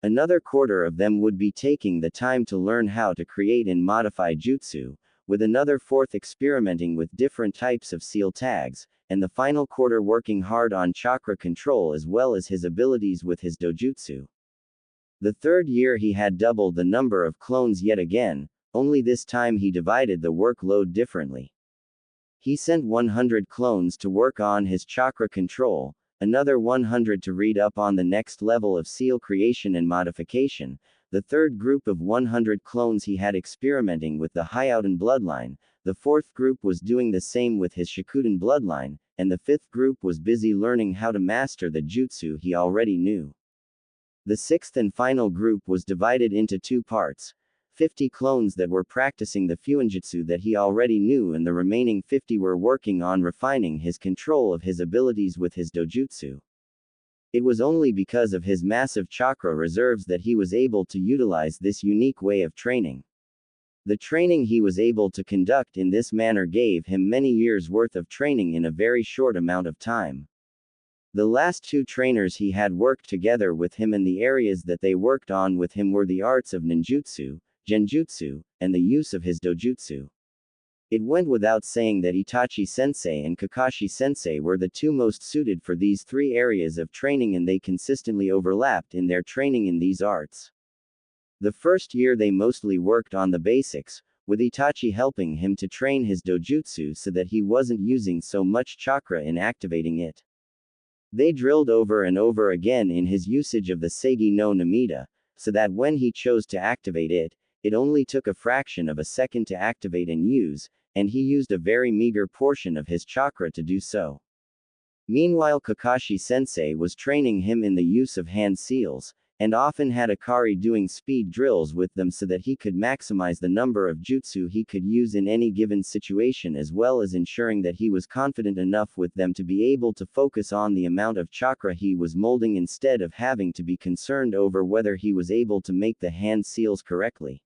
Another quarter of them would be taking the time to learn how to create and modify jutsu, with another fourth experimenting with different types of seal tags, and the final quarter working hard on chakra control as well as his abilities with his dojutsu. The third year he had doubled the number of clones yet again, only this time he divided the workload differently. He sent 100 clones to work on his chakra control, another 100 to read up on the next level of seal creation and modification. The third group of 100 clones he had experimenting with the Hyouden bloodline, the fourth group was doing the same with his Shikuden bloodline, and the fifth group was busy learning how to master the jutsu he already knew. The sixth and final group was divided into 2 parts. 50 clones that were practicing the fuinjutsu that he already knew and the remaining 50 were working on refining his control of his abilities with his dojutsu. It was only because of his massive chakra reserves that he was able to utilize this unique way of training. The training he was able to conduct in this manner gave him many years' worth of training in a very short amount of time. The last 2 trainers he had worked together with him and the areas that they worked on with him were the arts of ninjutsu, genjutsu, and the use of his dojutsu. It went without saying that Itachi-sensei and Kakashi-sensei were the 2 most suited for these 3 areas of training and they consistently overlapped in their training in these arts. The first year they mostly worked on the basics, with Itachi helping him to train his dojutsu so that he wasn't using so much chakra in activating it. They drilled over and over again in his usage of the Seigi no Namida, so that when he chose to activate it, it only took a fraction of a second to activate and use, and he used a very meager portion of his chakra to do so. Meanwhile Kakashi-sensei was training him in the use of hand seals, and often had Akari doing speed drills with them so that he could maximize the number of jutsu he could use in any given situation as well as ensuring that he was confident enough with them to be able to focus on the amount of chakra he was molding instead of having to be concerned over whether he was able to make the hand seals correctly.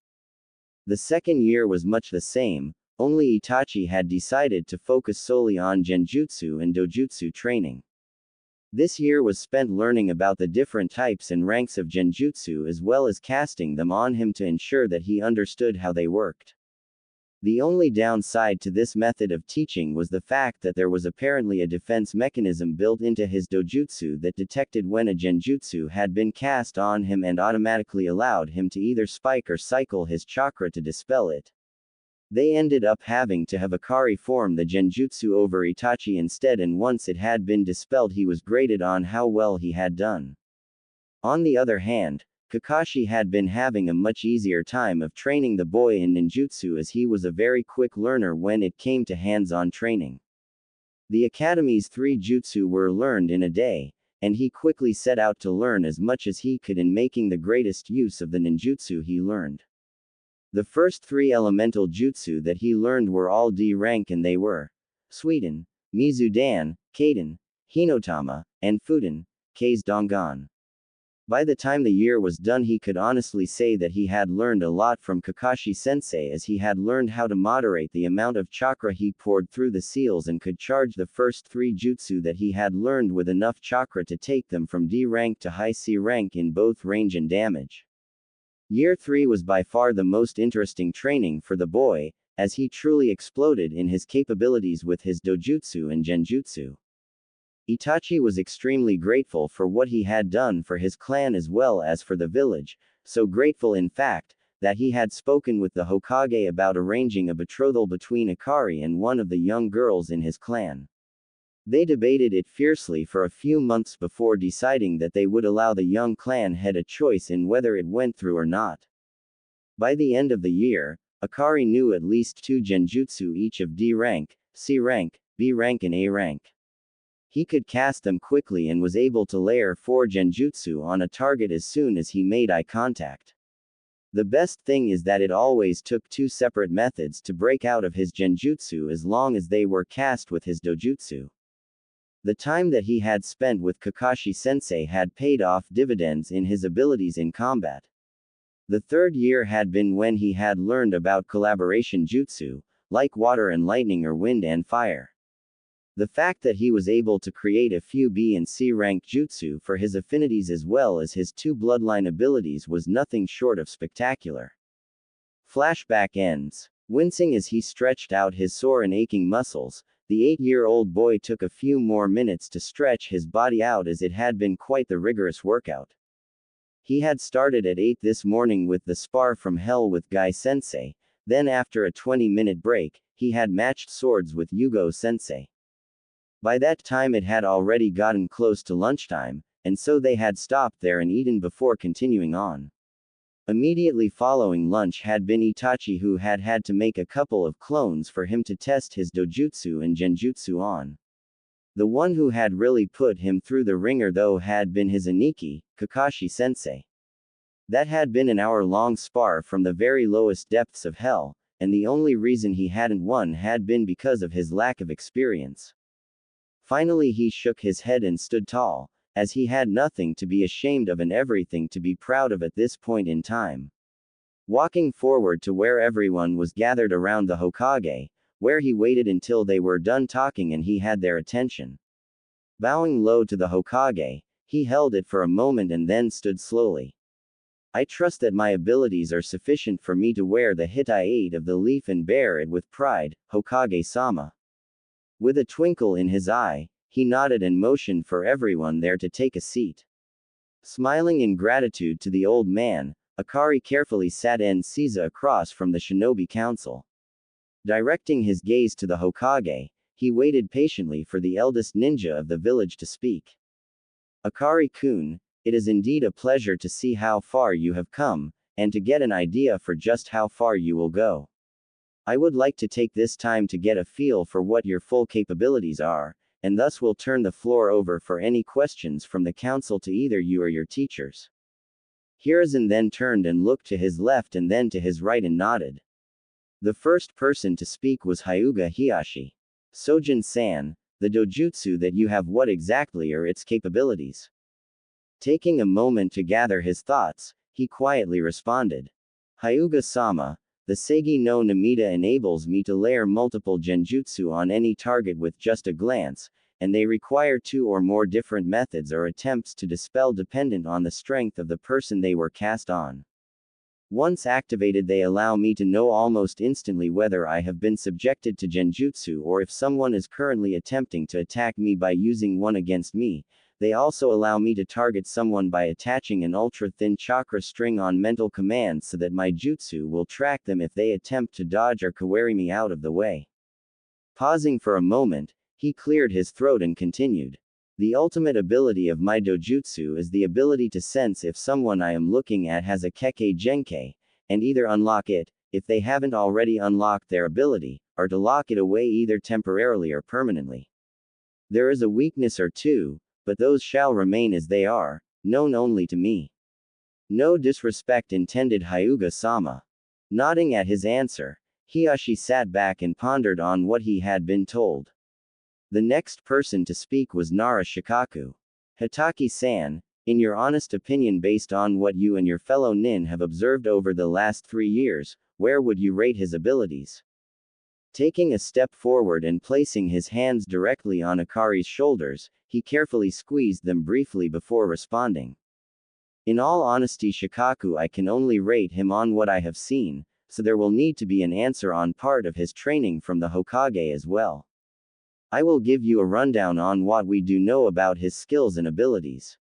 The second year was much the same, only Itachi had decided to focus solely on genjutsu and dojutsu training. This year was spent learning about the different types and ranks of genjutsu as well as casting them on him to ensure that he understood how they worked. The only downside to this method of teaching was the fact that there was apparently a defense mechanism built into his dojutsu that detected when a genjutsu had been cast on him and automatically allowed him to either spike or cycle his chakra to dispel it. They ended up having to have Akari form the genjutsu over Itachi instead, and once it had been dispelled he was graded on how well he had done. On the other hand, Kakashi had been having a much easier time of training the boy in ninjutsu as he was a very quick learner when it came to hands-on training. The academy's 3 jutsu were learned in a day, and he quickly set out to learn as much as he could in making the greatest use of the ninjutsu he learned. The first 3 elemental jutsu that he learned were all D rank and they were Suiden, Mizudan, Kaden, Hinotama, and Fuden, K's Dongan. By the time the year was done he could honestly say that he had learned a lot from Kakashi-sensei as he had learned how to moderate the amount of chakra he poured through the seals and could charge the first 3 jutsu that he had learned with enough chakra to take them from D rank to high C rank in both range and damage. Year 3 was by far the most interesting training for the boy, as he truly exploded in his capabilities with his dojutsu and genjutsu. Itachi was extremely grateful for what he had done for his clan as well as for the village, so grateful in fact, that he had spoken with the Hokage about arranging a betrothal between Akari and one of the young girls in his clan. They debated it fiercely for a few months before deciding that they would allow the young clan head a choice in whether it went through or not. By the end of the year, Akari knew at least 2 genjutsu each of D rank, C rank, B rank and A rank. He could cast them quickly and was able to layer 4 genjutsu on a target as soon as he made eye contact. The best thing is that it always took 2 separate methods to break out of his genjutsu as long as they were cast with his dojutsu. The time that he had spent with Kakashi-sensei had paid off dividends in his abilities in combat. The third year had been when he had learned about collaboration jutsu, like water and lightning or wind and fire. The fact that he was able to create a few B and C rank jutsu for his affinities as well as his 2 bloodline abilities was nothing short of spectacular. Flashback ends. Wincing as he stretched out his sore and aching muscles, the 8-year-old boy took a few more minutes to stretch his body out as it had been quite the rigorous workout. He had started at 8 this morning with the spar from hell with Guy-sensei, then after a 20-minute break, he had matched swords with Yugo-sensei. By that time it had already gotten close to lunchtime, and so they had stopped there and eaten before continuing on. Immediately following lunch had been Itachi, who had had to make a couple of clones for him to test his dojutsu and genjutsu on. The one who had really put him through the ringer though had been his Aniki, Kakashi-sensei. That had been an hour-long spar from the very lowest depths of hell, and the only reason he hadn't won had been because of his lack of experience. Finally he shook his head and stood tall, as he had nothing to be ashamed of and everything to be proud of at this point in time. Walking forward to where everyone was gathered around the Hokage, where he waited until they were done talking and he had their attention. Bowing low to the Hokage, he held it for a moment and then stood slowly. I trust that my abilities are sufficient for me to wear the Hitai 8 of the leaf and bear it with pride, Hokage-sama. With a twinkle in his eye, he nodded and motioned for everyone there to take a seat. Smiling in gratitude to the old man, Akari carefully sat Caesar across from the shinobi council. Directing his gaze to the Hokage, he waited patiently for the eldest ninja of the village to speak. Akari-kun, it is indeed a pleasure to see how far you have come, and to get an idea for just how far you will go. I would like to take this time to get a feel for what your full capabilities are, and thus will turn the floor over for any questions from the council to either you or your teachers. Hiruzen then turned and looked to his left and then to his right and nodded. The first person to speak was Hyuga Hiyashi. Sojan-san, the dojutsu that you have, what exactly are its capabilities? Taking a moment to gather his thoughts, he quietly responded. Hyuga-sama, the Seigi no Namida enables me to layer multiple genjutsu on any target with just a glance, and they require 2 or more different methods or attempts to dispel dependent on the strength of the person they were cast on. Once activated, they allow me to know almost instantly whether I have been subjected to genjutsu or if someone is currently attempting to attack me by using one against me. They also allow me to target someone by attaching an ultra-thin chakra string on mental commands so that my jutsu will track them if they attempt to dodge or carry me out of the way. Pausing for a moment, he cleared his throat and continued. The ultimate ability of my dojutsu is the ability to sense if someone I am looking at has a Kekkei Genkei, and either unlock it, if they haven't already unlocked their ability, or to lock it away either temporarily or permanently. There is a weakness or two, but those shall remain as they are, known only to me. No disrespect intended, Hyuga-sama. Nodding at his answer, Hiyashi sat back and pondered on what he had been told. The next person to speak was NarutoxHaku. Hitaki-san, in your honest opinion, based on what you and your fellow nin have observed over the last 3 years, where would you rate his abilities? Taking a step forward and placing his hands directly on Akari's shoulders, he carefully squeezed them briefly before responding. In all honesty, Shikaku, I can only rate him on what I have seen, so there will need to be an answer on part of his training from the Hokage as well. I will give you a rundown on what we do know about his skills and abilities.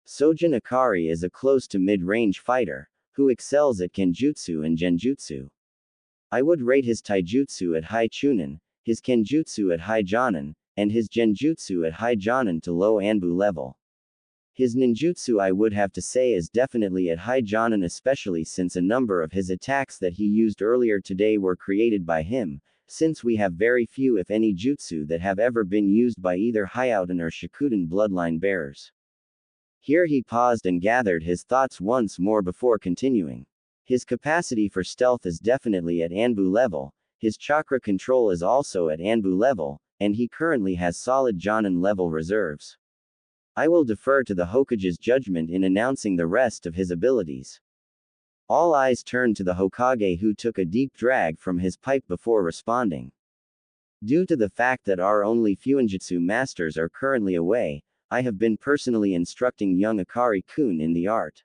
Sojan Akari is a close to mid-range fighter, who excels at Kenjutsu and Genjutsu. I would rate his Taijutsu at High Chunin, his Kenjutsu at High Jonin, and his genjutsu at high Jonin to low Anbu level. His ninjutsu I would have to say is definitely at high Jonin, especially since a number of his attacks that he used earlier today were created by him, since we have very few if any jutsu that have ever been used by either Hyouten or Shikuden bloodline bearers. Here he paused and gathered his thoughts once more before continuing. His capacity for stealth is definitely at Anbu level, his chakra control is also at Anbu level, and he currently has solid Jonin level reserves. I will defer to the Hokage's judgment in announcing the rest of his abilities. All eyes turned to the Hokage, who took a deep drag from his pipe before responding. Due to the fact that our only Fuinjutsu masters are currently away, I have been personally instructing young Akari-kun in the art.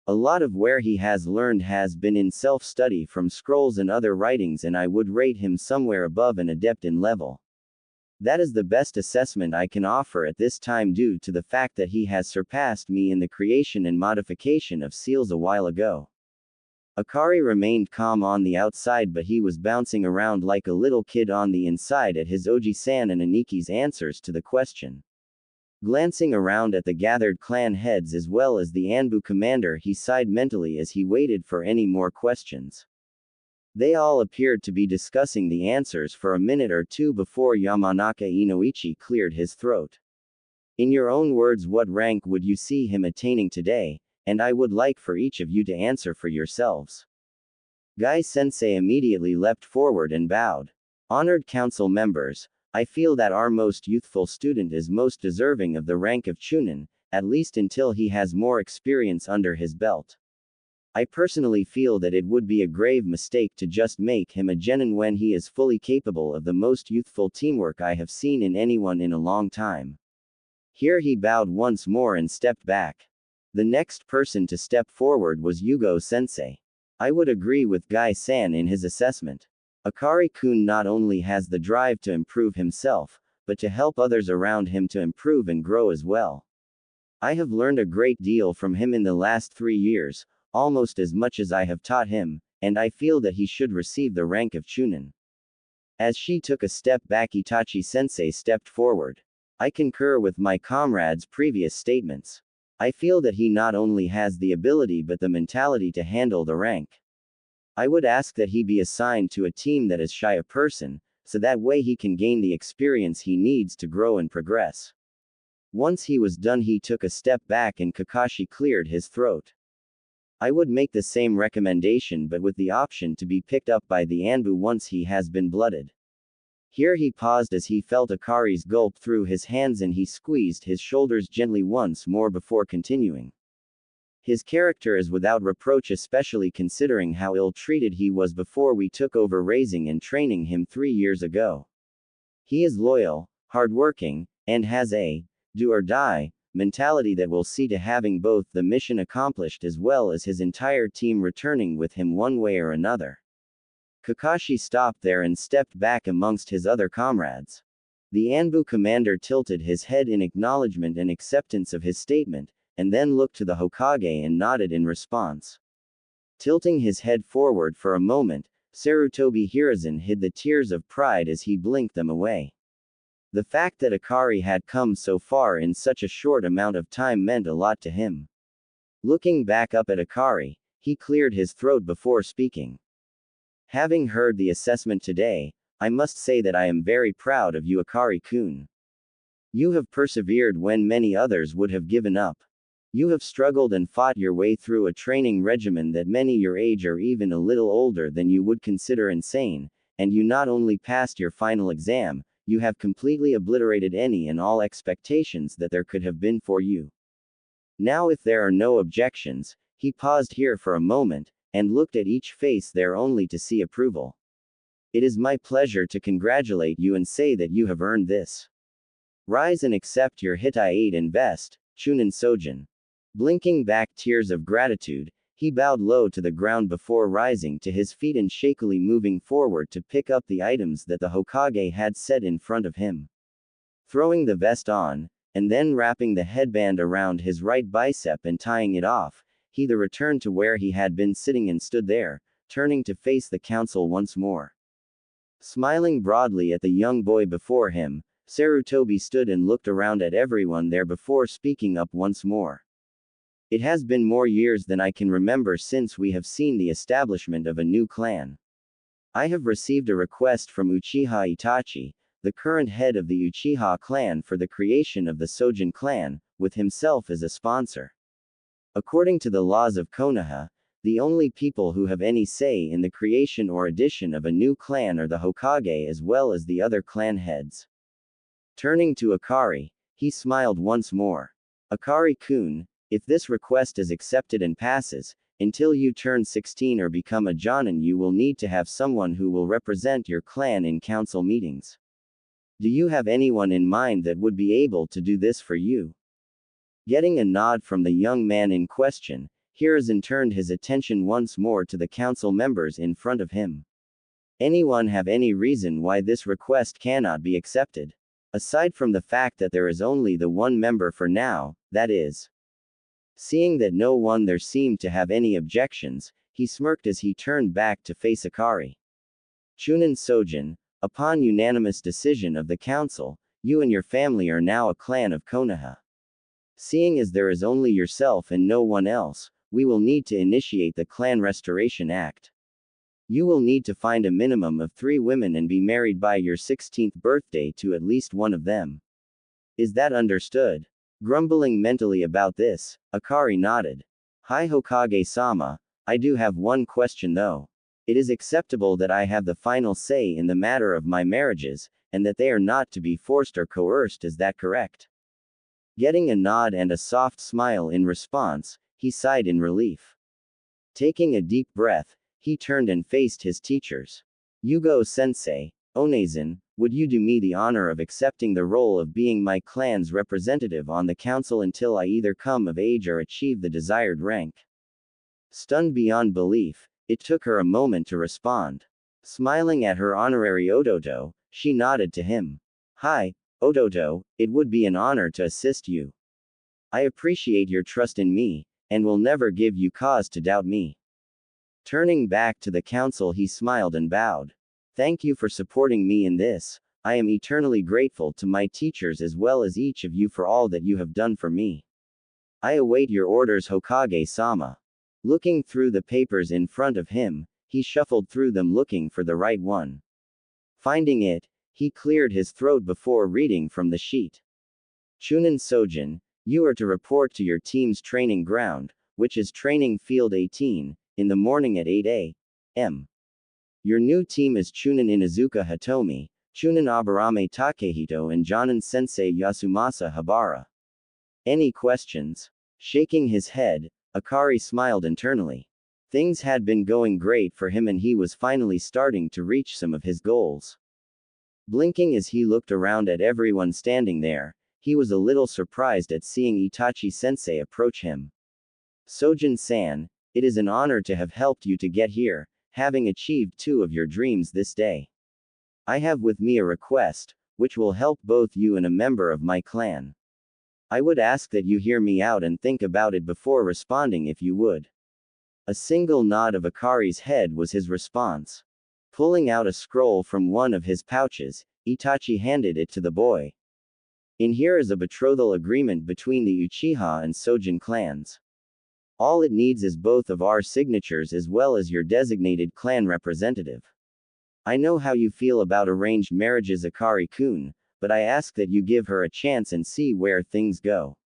A lot of where he has learned has been in self-study from scrolls and other writings, and I would rate him somewhere above an adept in level. That is the best assessment I can offer at this time due to the fact that he has surpassed me in the creation and modification of seals a while ago. Akari remained calm on the outside, but he was bouncing around like a little kid on the inside at his Oji-san and Aniki's answers to the question. Glancing around at the gathered clan heads as well as the Anbu commander, he sighed mentally as he waited for any more questions. They all appeared to be discussing the answers for a minute or two before Yamanaka Inoichi cleared his throat. In your own words, what rank would you see him attaining today, and I would like for each of you to answer for yourselves. Gai-sensei immediately leapt forward and bowed. Honored council members, I feel that our most youthful student is most deserving of the rank of Chunin, at least until he has more experience under his belt. I personally feel that it would be a grave mistake to just make him a genin when he is fully capable of the most youthful teamwork I have seen in anyone in a long time. Here he bowed once more and stepped back. The next person to step forward was Yugo-sensei. I would agree with Gai-san in his assessment. Akari-kun not only has the drive to improve himself, but to help others around him to improve and grow as well. I have learned a great deal from him in the last 3 years, almost as much as I have taught him, and I feel that he should receive the rank of Chunin. As she took a step back, Itachi-sensei stepped forward. I concur with my comrade's previous statements. I feel that he not only has the ability but the mentality to handle the rank. I would ask that he be assigned to a team that is shy a person, so that way he can gain the experience he needs to grow and progress. Once he was done, he took a step back and Kakashi cleared his throat. I would make the same recommendation, but with the option to be picked up by the Anbu once he has been blooded. Here he paused as he felt Akari's gulp through his hands and he squeezed his shoulders gently once more before continuing. His character is without reproach, especially considering how ill-treated he was before we took over raising and training him 3 years ago. He is loyal, hardworking, and has a do-or-die mentality that will see to having both the mission accomplished as well as his entire team returning with him one way or another. Kakashi stopped there and stepped back amongst his other comrades. The Anbu commander tilted his head in acknowledgement and acceptance of his statement, and then looked to the Hokage and nodded in response. Tilting his head forward for a moment, Sarutobi Hiruzen hid the tears of pride as he blinked them away. The fact that Akari had come so far in such a short amount of time meant a lot to him. Looking back up at Akari, he cleared his throat before speaking. Having heard the assessment today, I must say that I am very proud of you, Akari-kun. You have persevered when many others would have given up. You have struggled and fought your way through a training regimen that many your age or even a little older than you would consider insane, and you not only passed your final exam, you have completely obliterated any and all expectations that there could have been for you. Now, if there are no objections, he paused here for a moment, and looked at each face there only to see approval. It is my pleasure to congratulate you and say that you have earned this. Rise and accept your Hitai and vest, Chunin Sojan. Blinking back tears of gratitude, he bowed low to the ground before rising to his feet and shakily moving forward to pick up the items that the Hokage had set in front of him. Throwing the vest on, and then wrapping the headband around his right bicep and tying it off, he returned to where he had been sitting and stood there, turning to face the council once more. Smiling broadly at the young boy before him, Sarutobi stood and looked around at everyone there before speaking up once more. It has been more years than I can remember since we have seen the establishment of a new clan. I have received a request from Uchiha Itachi, the current head of the Uchiha clan, for the creation of the Sojan clan, with himself as a sponsor. According to the laws of Konoha, the only people who have any say in the creation or addition of a new clan are the Hokage as well as the other clan heads. Turning to Akari, he smiled once more. Akari-kun, if this request is accepted and passes, until you turn 16 or become a Jonin, you will need to have someone who will represent your clan in council meetings. Do you have anyone in mind that would be able to do this for you? Getting a nod from the young man in question, Hiruzen turned his attention once more to the council members in front of him. Anyone have any reason why this request cannot be accepted? Aside from the fact that there is only the one member for now, that is. Seeing that no one there seemed to have any objections, he smirked as he turned back to face Akari. Chunin Sojan, upon unanimous decision of the council, you and your family are now a clan of Konoha. Seeing as there is only yourself and no one else, we will need to initiate the Clan Restoration Act. You will need to find a minimum of 3 women and be married by your 16th birthday to at least one of them. Is that understood? Grumbling mentally about this, Akari nodded. Hi Hokage-sama, I do have one question though. It is acceptable that I have the final say in the matter of my marriages, and that they are not to be forced or coerced, is that correct? Getting a nod and a soft smile in response, he sighed in relief. Taking a deep breath, he turned and faced his teachers. Yugo-sensei, Onezen, would you do me the honor of accepting the role of being my clan's representative on the council until I either come of age or achieve the desired rank? Stunned beyond belief, it took her a moment to respond. Smiling at her honorary Odoto, she nodded to him. Hi, Odoto, it would be an honor to assist you. I appreciate your trust in me, and will never give you cause to doubt me. Turning back to the council, he smiled and bowed. Thank you for supporting me in this. I am eternally grateful to my teachers as well as each of you for all that you have done for me. I await your orders, Hokage-sama. Looking through the papers in front of him, he shuffled through them looking for the right one. Finding it, he cleared his throat before reading from the sheet. Chunin Sojan, you are to report to your team's training ground, which is Training Field 18, in the morning at 8 a.m. Your new team is Chunin Inuzuka Hitomi, Chunin Aburame Takehito, and Jonin Sensei Yasumasa Habara. Any questions? Shaking his head, Akari smiled internally. Things had been going great for him and he was finally starting to reach some of his goals. Blinking as he looked around at everyone standing there, he was a little surprised at seeing Itachi-sensei approach him. Sojan-san, it is an honor to have helped you to get here, having achieved 2 of your dreams this day. I have with me a request, which will help both you and a member of my clan. I would ask that you hear me out and think about it before responding if you would. A single nod of Akari's head was his response. Pulling out a scroll from one of his pouches, Itachi handed it to the boy. In here is a betrothal agreement between the Uchiha and Sojan clans. All it needs is both of our signatures as well as your designated clan representative. I know how you feel about arranged marriages, Akari-kun, but I ask that you give her a chance and see where things go.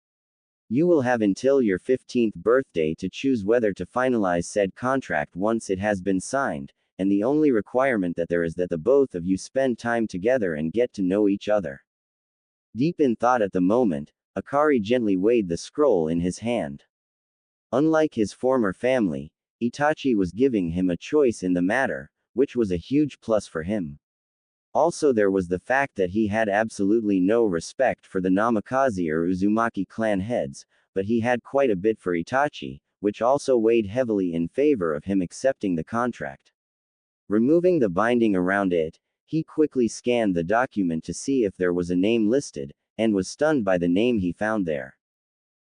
You will have until your 15th birthday to choose whether to finalize said contract once it has been signed, and the only requirement that there is that the both of you spend time together and get to know each other. Deep in thought at the moment, Akari gently weighed the scroll in his hand. Unlike his former family, Itachi was giving him a choice in the matter, which was a huge plus for him. Also there was the fact that he had absolutely no respect for the Namikaze or Uzumaki clan heads, but he had quite a bit for Itachi, which also weighed heavily in favor of him accepting the contract. Removing the binding around it, he quickly scanned the document to see if there was a name listed, and was stunned by the name he found there.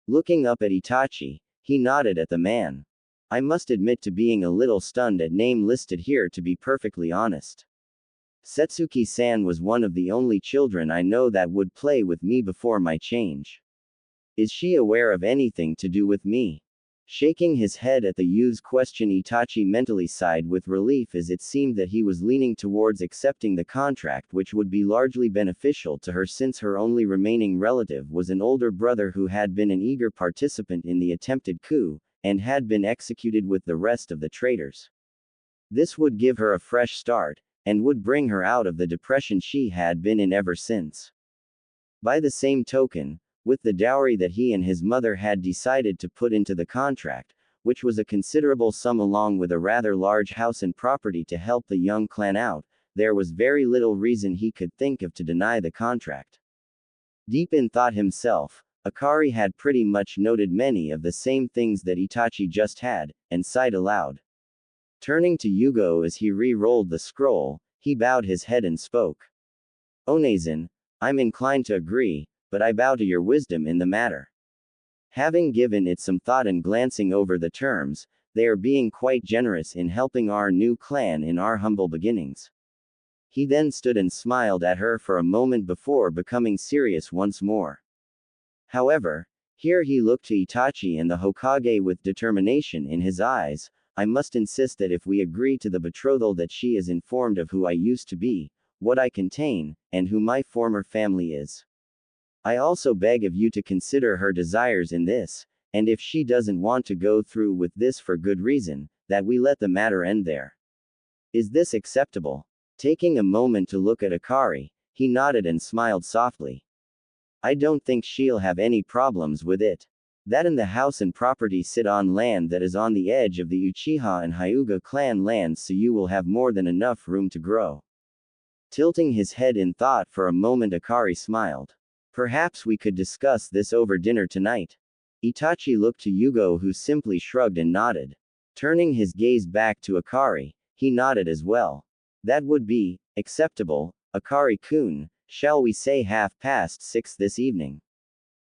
Looking up at Itachi, he nodded at the man. I must admit to being a little stunned at name listed here, to be perfectly honest. Setsuki-san was one of the only children I know that would play with me before my change. Is she aware of anything to do with me? Shaking his head at the youth's question, Itachi mentally sighed with relief as it seemed that he was leaning towards accepting the contract, which would be largely beneficial to her since her only remaining relative was an older brother who had been an eager participant in the attempted coup, and had been executed with the rest of the traitors. This would give her a fresh start, and would bring her out of the depression she had been in ever since. By the same token, with the dowry that he and his mother had decided to put into the contract, which was a considerable sum along with a rather large house and property to help the young clan out, there was very little reason he could think of to deny the contract. Deep in thought himself, Akari had pretty much noted many of the same things that Itachi just had, and sighed aloud. Turning to Yugo as he re-rolled the scroll, he bowed his head and spoke. Onezen, I'm inclined to agree, but I bow to your wisdom in the matter. Having given it some thought and glancing over the terms, they are being quite generous in helping our new clan in our humble beginnings. He then stood and smiled at her for a moment before becoming serious once more. However, here he looked to Itachi and the Hokage with determination in his eyes. I must insist that if we agree to the betrothal that she is informed of who I used to be, what I contain, and who my former family is. I also beg of you to consider her desires in this, and if she doesn't want to go through with this for good reason, that we let the matter end there. Is this acceptable? Taking a moment to look at Akari, he nodded and smiled softly. I don't think she'll have any problems with it. That and the house and property sit on land that is on the edge of the Uchiha and Hyuga clan lands, so you will have more than enough room to grow. Tilting his head in thought for a moment, Akari smiled. Perhaps we could discuss this over dinner tonight. Itachi looked to Yugo, who simply shrugged and nodded. Turning his gaze back to Akari, he nodded as well. That would be acceptable, Akari-kun. Shall we say 6:30 this evening?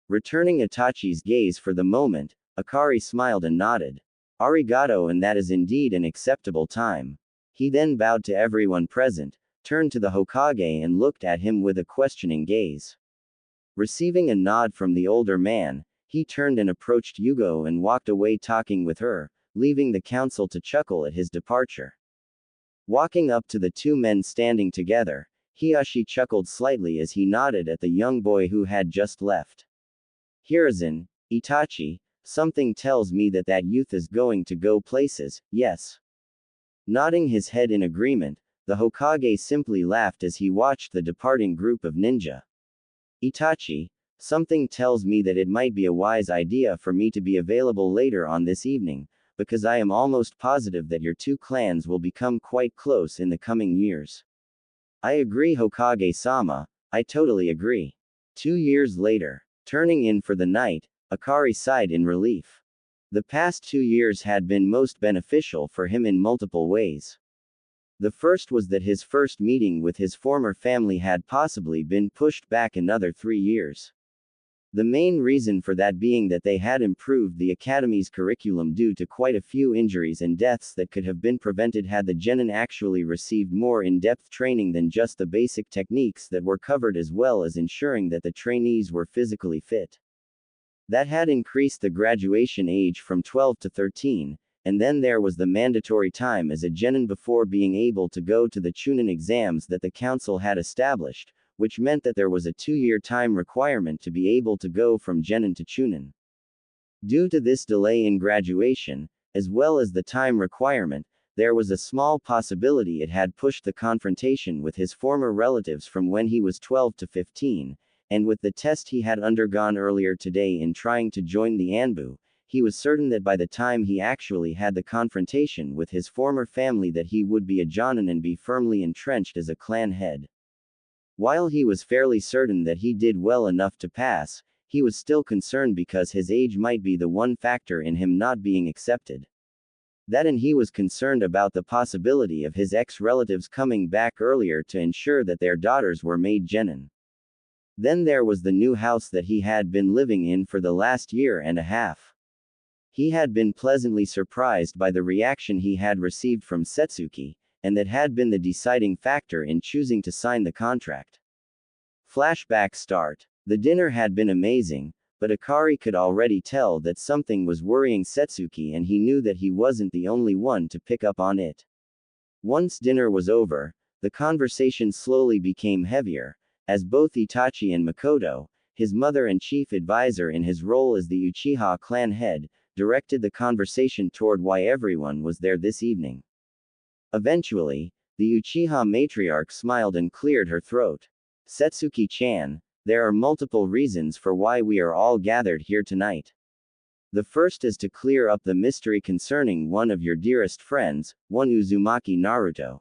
Returning Itachi's gaze for the moment, Akari smiled and nodded. Arigato, and that is indeed an acceptable time. He then bowed to everyone present, turned to the Hokage and looked at him with a questioning gaze. Receiving a nod from the older man, he turned and approached Yugo and walked away talking with her, leaving the council to chuckle at his departure. Walking up to the two men standing together, Hiashi chuckled slightly as he nodded at the young boy who had just left. Hiruzen, Itachi, something tells me that that youth is going to go places, yes. Nodding his head in agreement, the Hokage simply laughed as he watched the departing group of ninja. Itachi, something tells me that it might be a wise idea for me to be available later on this evening, because I am almost positive that your two clans will become quite close in the coming years. I agree, Hokage-sama, I totally agree. 2 years later, turning in for the night, Akari sighed in relief. The past 2 years had been most beneficial for him in multiple ways. The first was that his first meeting with his former family had possibly been pushed back another 3 years. The main reason for that being that they had improved the academy's curriculum due to quite a few injuries and deaths that could have been prevented had the genin actually received more in-depth training than just the basic techniques that were covered, as well as ensuring that the trainees were physically fit. That had increased the graduation age from 12 to 13, and then there was the mandatory time as a genin before being able to go to the chunin exams that the council had established, which meant that there was a 2-year time requirement to be able to go from genin to chunin. Due to this delay in graduation, as well as the time requirement, there was a small possibility it had pushed the confrontation with his former relatives from when he was 12 to 15, and with the test he had undergone earlier today in trying to join the Anbu, he was certain that by the time he actually had the confrontation with his former family that he would be a jonin and be firmly entrenched as a clan head. While he was fairly certain that he did well enough to pass, he was still concerned because his age might be the one factor in him not being accepted. That, and he was concerned about the possibility of his ex-relatives coming back earlier to ensure that their daughters were made genin. Then there was the new house that he had been living in for the last year and a half. He had been pleasantly surprised by the reaction he had received from Setsuki, and that had been the deciding factor in choosing to sign the contract. Flashback start. The dinner had been amazing, but Akari could already tell that something was worrying Setsuki, and he knew that he wasn't the only one to pick up on it. Once dinner was over, the conversation slowly became heavier, as both Itachi and Makoto, his mother and chief advisor in his role as the Uchiha clan head, directed the conversation toward why everyone was there this evening. Eventually, the Uchiha matriarch smiled and cleared her throat. Setsuki-chan, there are multiple reasons for why we are all gathered here tonight. The first is to clear up the mystery concerning one of your dearest friends, one Uzumaki Naruto.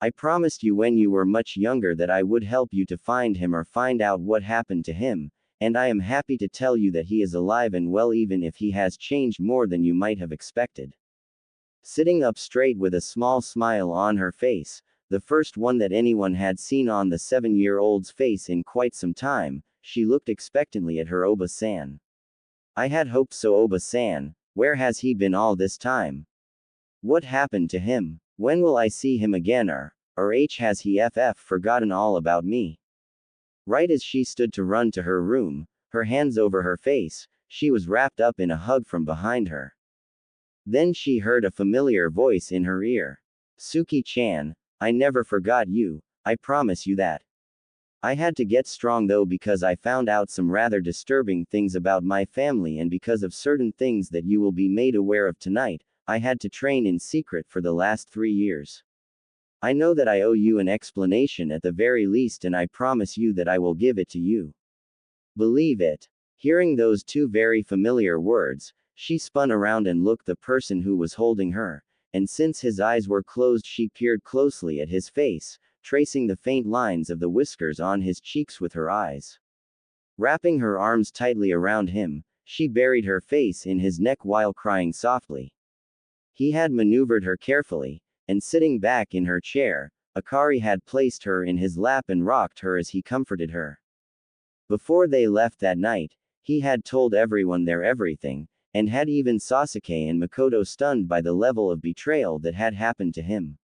I promised you when you were much younger that I would help you to find him or find out what happened to him, and I am happy to tell you that he is alive and well, even if he has changed more than you might have expected. Sitting up straight with a small smile on her face, the first one that anyone had seen on the 7-year-old's face in quite some time, she looked expectantly at her Oba-san. I had hoped so. Oba-san, where has he been all this time? What happened to him? When will I see him again, or has he forgotten all about me? Right as she stood to run to her room, her hands over her face, she was wrapped up in a hug from behind her. Then she heard a familiar voice in her ear. Suki-chan, I never forgot you, I promise you that. I had to get strong though, because I found out some rather disturbing things about my family, and because of certain things that you will be made aware of tonight, I had to train in secret for the last 3 years. I know that I owe you an explanation at the very least, and I promise you that I will give it to you. Believe it. Hearing those two very familiar words, she spun around and looked the person who was holding her, and since his eyes were closed, she peered closely at his face, tracing the faint lines of the whiskers on his cheeks with her eyes. Wrapping her arms tightly around him, she buried her face in his neck while crying softly. He had maneuvered her carefully, and sitting back in her chair, Akari had placed her in his lap and rocked her as he comforted her. Before they left that night, he had told everyone there everything, and had even Sasuke and Makoto stunned by the level of betrayal that had happened to him.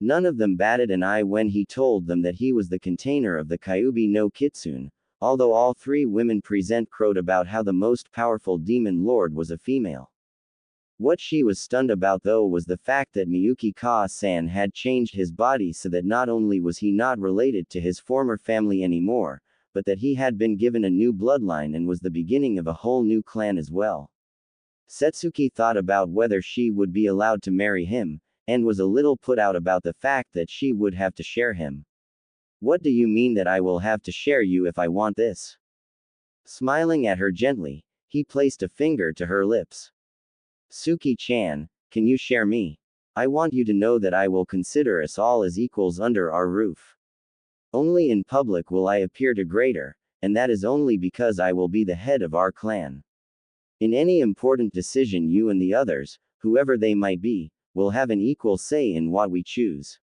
None of them batted an eye when he told them that he was the container of the Kyuubi no Kitsune, although all 3 women present crowed about how the most powerful demon lord was a female. What she was stunned about though was the fact that Miyuki Ka-san had changed his body so that not only was he not related to his former family anymore, but that he had been given a new bloodline and was the beginning of a whole new clan as well. Setsuki thought about whether she would be allowed to marry him, and was a little put out about the fact that she would have to share him. What do you mean that I will have to share you if I want this? Smiling at her gently, he placed a finger to her lips. Suki-chan, can you share me? I want you to know that I will consider us all as equals under our roof. Only in public will I appear to greater, and that is only because I will be the head of our clan. In any important decision, you and the others, whoever they might be, will have an equal say in what we choose.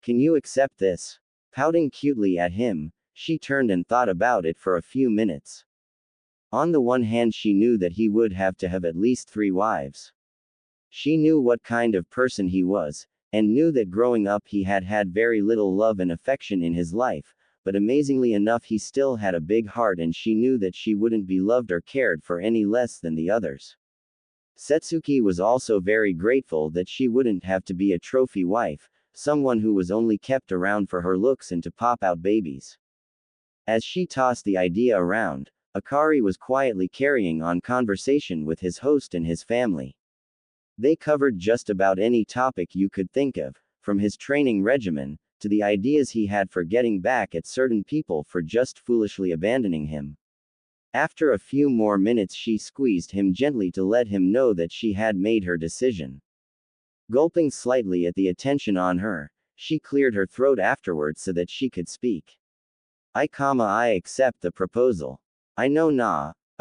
Can you accept this? Pouting cutely at him, she turned and thought about it for a few minutes. On the one hand, she knew that he would have to have at least 3 wives. She knew what kind of person he was, and knew that growing up he had had very little love and affection in his life, but amazingly enough he still had a big heart, and she knew that she wouldn't be loved or cared for any less than the others. Setsuki was also very grateful that she wouldn't have to be a trophy wife, someone who was only kept around for her looks and to pop out babies. As she tossed the idea around, Akari was quietly carrying on conversation with his host and his family. They covered just about any topic you could think of, from his training regimen, to the ideas he had for getting back at certain people for just foolishly abandoning him. After a few more minutes, she squeezed him gently to let him know that she had made her decision. Gulping slightly at the attention on her, she cleared her throat afterwards so that she could speak. I accept the proposal. I know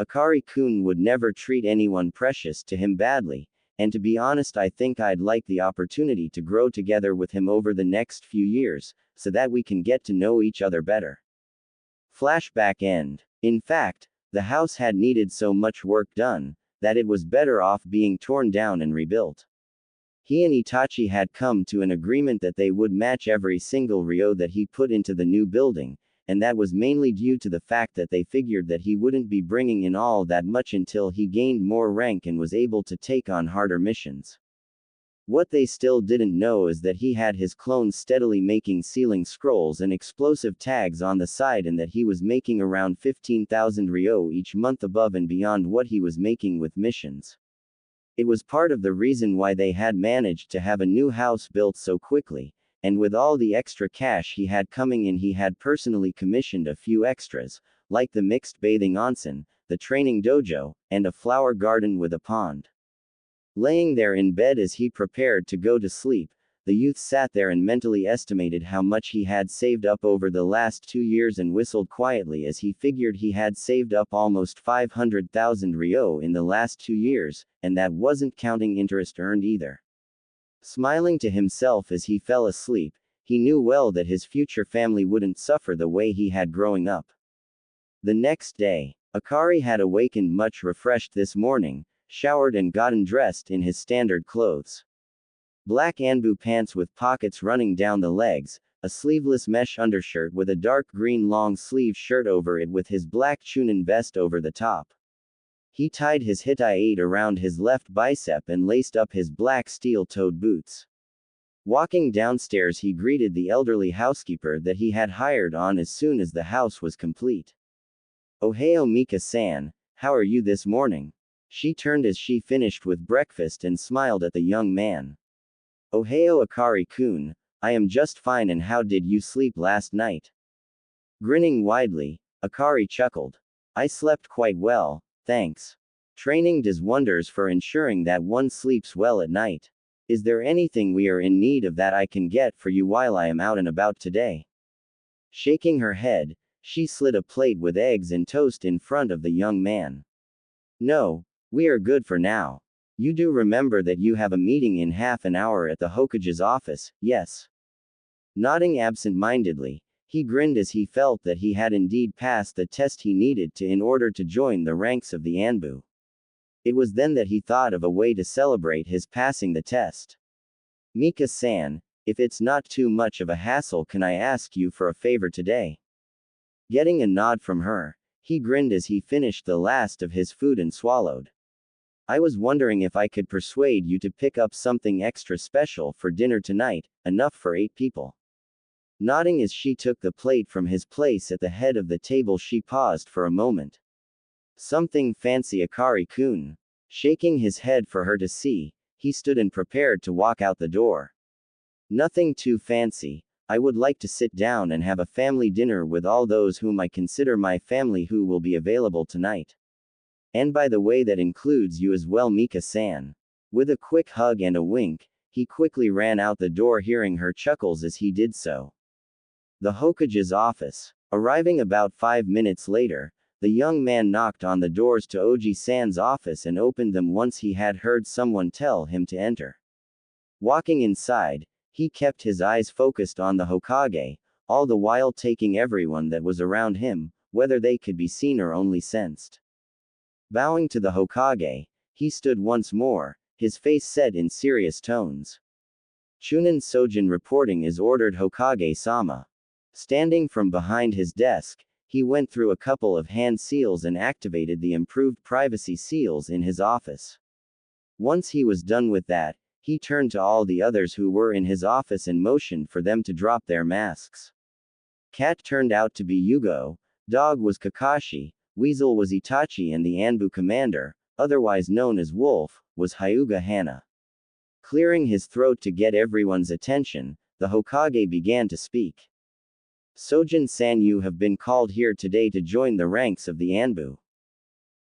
Akari-kun would never treat anyone precious to him badly, and to be honest, I think I'd like the opportunity to grow together with him over the next few years, so that we can get to know each other better. Flashback end. In fact, the house had needed so much work done, that it was better off being torn down and rebuilt. He and Itachi had come to an agreement that they would match every single ryo that he put into the new building, and that was mainly due to the fact that they figured that he wouldn't be bringing in all that much until he gained more rank and was able to take on harder missions. What they still didn't know is that he had his clones steadily making sealing scrolls and explosive tags on the side, and that he was making around 15,000 ryo each month above and beyond what he was making with missions. It was part of the reason why they had managed to have a new house built so quickly, and with all the extra cash he had coming in, he had personally commissioned a few extras, like the mixed bathing onsen, the training dojo, and a flower garden with a pond. Laying there in bed as he prepared to go to sleep, the youth sat there and mentally estimated how much he had saved up over the last 2 years and whistled quietly as he figured he had saved up almost 500,000 ryo in the last 2 years, and that wasn't counting interest earned either. Smiling to himself as he fell asleep, he knew well that his future family wouldn't suffer the way he had growing up. The next day, Akari had awakened much refreshed this morning, showered and gotten dressed in his standard clothes. Black Anbu pants with pockets running down the legs, a sleeveless mesh undershirt with a dark green long-sleeve shirt over it with his black chunin vest over the top. He tied his hitai around his left bicep and laced up his black steel-toed boots. Walking downstairs, he greeted the elderly housekeeper that he had hired on as soon as the house was complete. "Ohayo Mika-san, how are you this morning?" She turned as she finished with breakfast and smiled at the young man. "Ohayo Akari-kun, I am just fine, and how did you sleep last night?" Grinning widely, Akari chuckled. "I slept quite well, thanks. Training does wonders for ensuring that one sleeps well at night. Is there anything we are in need of that I can get for you while I am out and about today?" Shaking her head, she slid a plate with eggs and toast in front of the young man. "No, we are good for now. You do remember that you have a meeting in half an hour at the Hokage's office, yes?" Nodding absent-mindedly, he grinned as he felt that he had indeed passed the test he needed to in order to join the ranks of the Anbu. It was then that he thought of a way to celebrate his passing the test. "Mika-san, if it's not too much of a hassle, can I ask you for a favor today?" Getting a nod from her, he grinned as he finished the last of his food and swallowed. "I was wondering if I could persuade you to pick up something extra special for dinner tonight, enough for 8 people. Nodding as she took the plate from his place at the head of the table, she paused for a moment. "Something fancy, Akari-kun." Shaking his head for her to see, he stood and prepared to walk out the door. "Nothing too fancy. I would like to sit down and have a family dinner with all those whom I consider my family who will be available tonight. And by the way, that includes you as well, Mika-san." With a quick hug and a wink, he quickly ran out the door, hearing her chuckles as he did so. The Hokage's office. Arriving about 5 minutes later, the young man knocked on the doors to Oji-san's office and opened them once he had heard someone tell him to enter. Walking inside, he kept his eyes focused on the Hokage, all the while taking everyone that was around him, whether they could be seen or only sensed. Bowing to the Hokage, he stood once more, his face set in serious tones. "Chunin Sojan reporting is ordered, Hokage-sama." Standing from behind his desk, he went through a couple of hand seals and activated the improved privacy seals in his office. Once he was done with that, he turned to all the others who were in his office and motioned for them to drop their masks. Cat turned out to be Yugo, Dog was Kakashi, Weasel was Itachi, and the Anbu commander, otherwise known as Wolf, was Hyuga Hana. Clearing his throat to get everyone's attention, the Hokage began to speak. "Sojan-san, you have been called here today to join the ranks of the Anbu.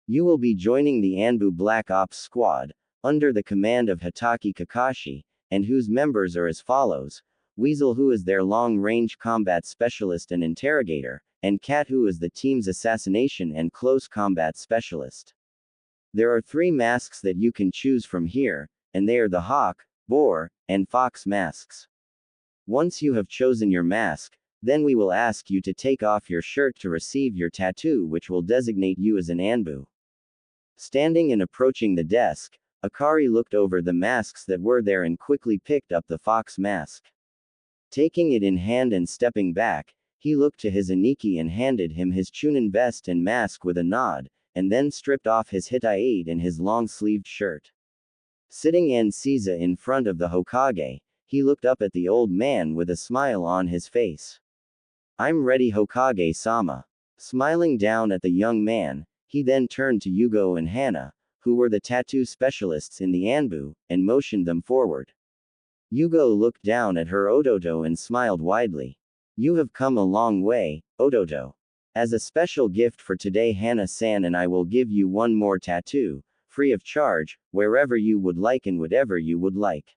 You will be joining the Anbu Black Ops Squad, under the command of Hitaki Kakashi, and whose members are as follows: Weasel, who is their long-range combat specialist and interrogator, and Cat, who is the team's assassination and close combat specialist. There are 3 masks that you can choose from here, and they are the Hawk, Boar, and Fox masks. Once you have chosen your mask, then we will ask you to take off your shirt to receive your tattoo, which will designate you as an Anbu." Standing and approaching the desk, Akari looked over the masks that were there and quickly picked up the fox mask. Taking it in hand and stepping back, he looked to his Aniki and handed him his Chunin vest and mask with a nod, and then stripped off his Hittite and his long-sleeved shirt. Sitting Caesar in front of the Hokage, he looked up at the old man with a smile on his face. I'm ready, Hokage-sama. Smiling down at the young man, he then turned to Yugo and Hana, who were the tattoo specialists in the Anbu, and motioned them forward. Yugo looked down at her Ototo and smiled widely. You have come a long way, Ototo. As a special gift for today, Hana-san and I will give you one more tattoo, free of charge, wherever you would like and whatever you would like.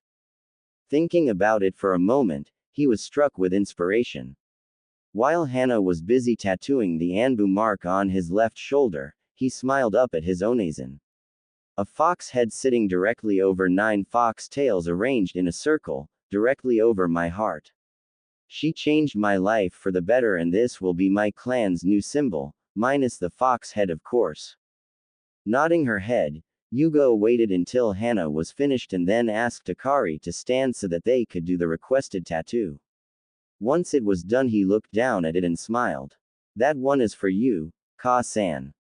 Thinking about it for a moment, he was struck with inspiration. While Hana was busy tattooing the Anbu mark on his left shoulder, he smiled up at his Onezen. A fox head sitting directly over 9 fox tails arranged in a circle, directly over my heart. She changed my life for the better, and this will be my clan's new symbol, minus the fox head, of course. Nodding her head, Yugo waited until Hana was finished and then asked Akari to stand so that they could do the requested tattoo. Once it was done, he looked down at it and smiled. That one is for you, Ka-san.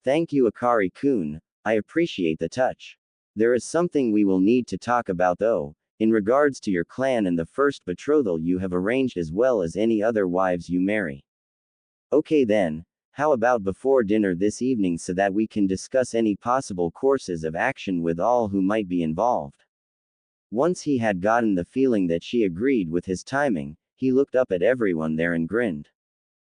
Thank you, Akari-kun, I appreciate the touch. There is something we will need to talk about though, in regards to your clan and the first betrothal you have arranged, as well as any other wives you marry. Okay then, how about before dinner this evening so that we can discuss any possible courses of action with all who might be involved? Once he had gotten the feeling that she agreed with his timing, he looked up at everyone there and grinned.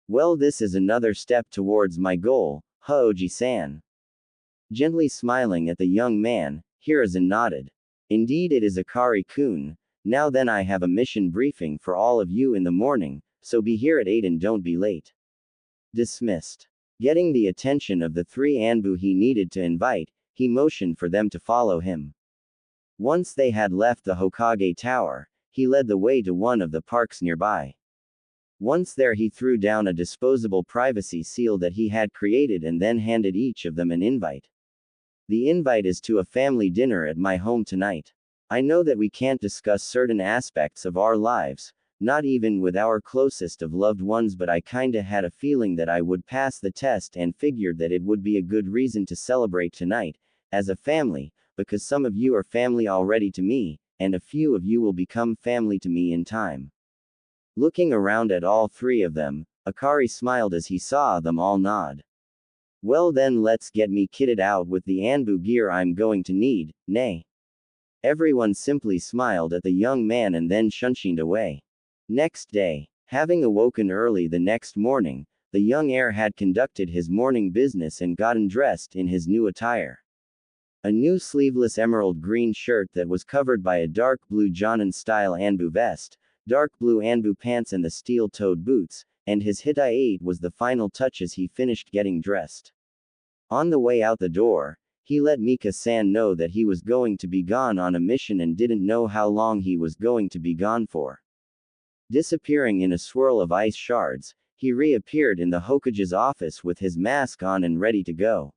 Well, this is another step towards my goal, Hoji-san. Gently smiling at the young man, Hiruzen nodded. Indeed, it is Akari-kun. Now then, I have a mission briefing for all of you in the morning, so be here at 8 and don't be late. Dismissed. Getting the attention of the 3 Anbu he needed to invite, he motioned for them to follow him. Once they had left the Hokage Tower, he led the way to one of the parks nearby. Once there, he threw down a disposable privacy seal that he had created and then handed each of them an invite. The invite is to a family dinner at my home tonight. I know that we can't discuss certain aspects of our lives, not even with our closest of loved ones, but I kinda had a feeling that I would pass the test and figured that it would be a good reason to celebrate tonight, as a family, because some of you are family already to me, and a few of you will become family to me in time. Looking around at all 3 of them, Akari smiled as he saw them all nod. Well then, let's get me kitted out with the Anbu gear I'm going to need, nay. Everyone simply smiled at the young man and then shunshined away. Next day, having awoken early the next morning, the young heir had conducted his morning business and gotten dressed in his new attire. A new sleeveless emerald green shirt that was covered by a dark blue Jonin-style Anbu vest, dark blue Anbu pants and the steel-toed boots, and his Hittite was the final touch as he finished getting dressed. On the way out the door, he let Mika-san know that he was going to be gone on a mission and didn't know how long he was going to be gone for. Disappearing in a swirl of ice shards, he reappeared in the Hokage's office with his mask on and ready to go.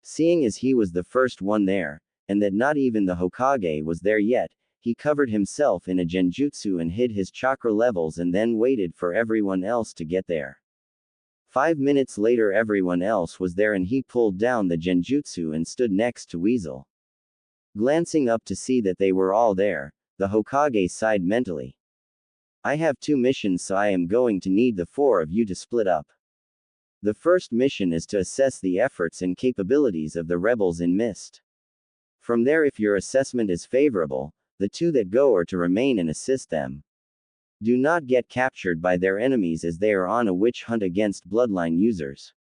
Seeing as he was the first one there, and that not even the Hokage was there yet, he covered himself in a genjutsu and hid his chakra levels and then waited for everyone else to get there. 5 minutes later, everyone else was there and he pulled down the genjutsu and stood next to Weasel. Glancing up to see that they were all there, the Hokage sighed mentally. I have 2 missions, so I am going to need the 4 of you to split up. The first mission is to assess the efforts and capabilities of the rebels in Mist. From there, if your assessment is favorable, the 2 that go are to remain and assist them. Do not get captured by their enemies as they are on a witch hunt against Bloodline users.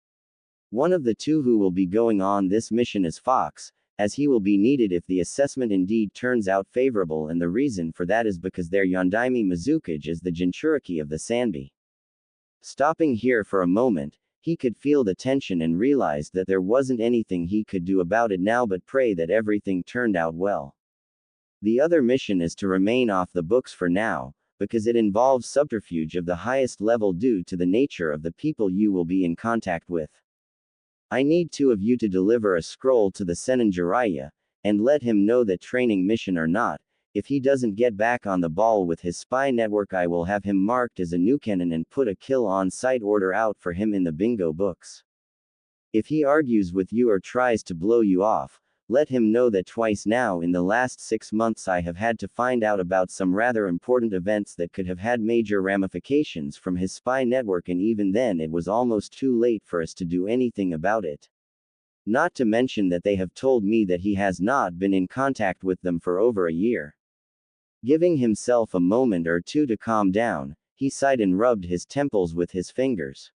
One of the 2 who will be going on this mission is Fox, as he will be needed if the assessment indeed turns out favorable, and the reason for that is because their Yondaime Mizukage is the Jinchuriki of the Sanbi. Stopping here for a moment, he could feel the tension and realized that there wasn't anything he could do about it now but pray that everything turned out well. The other mission is to remain off the books for now, because it involves subterfuge of the highest level due to the nature of the people you will be in contact with. I need 2 of you to deliver a scroll to the Senin Jiraiya, and let him know that training mission or not, if he doesn't get back on the ball with his spy network, I will have him marked as a nukenon and put a kill on sight order out for him in the bingo books. If he argues with you or tries to blow you off, let him know that twice now in the last 6 months I have had to find out about some rather important events that could have had major ramifications from his spy network, and even then it was almost too late for us to do anything about it. Not to mention that they have told me that he has not been in contact with them for over a year. Giving himself a moment or two to calm down, he sighed and rubbed his temples with his fingers.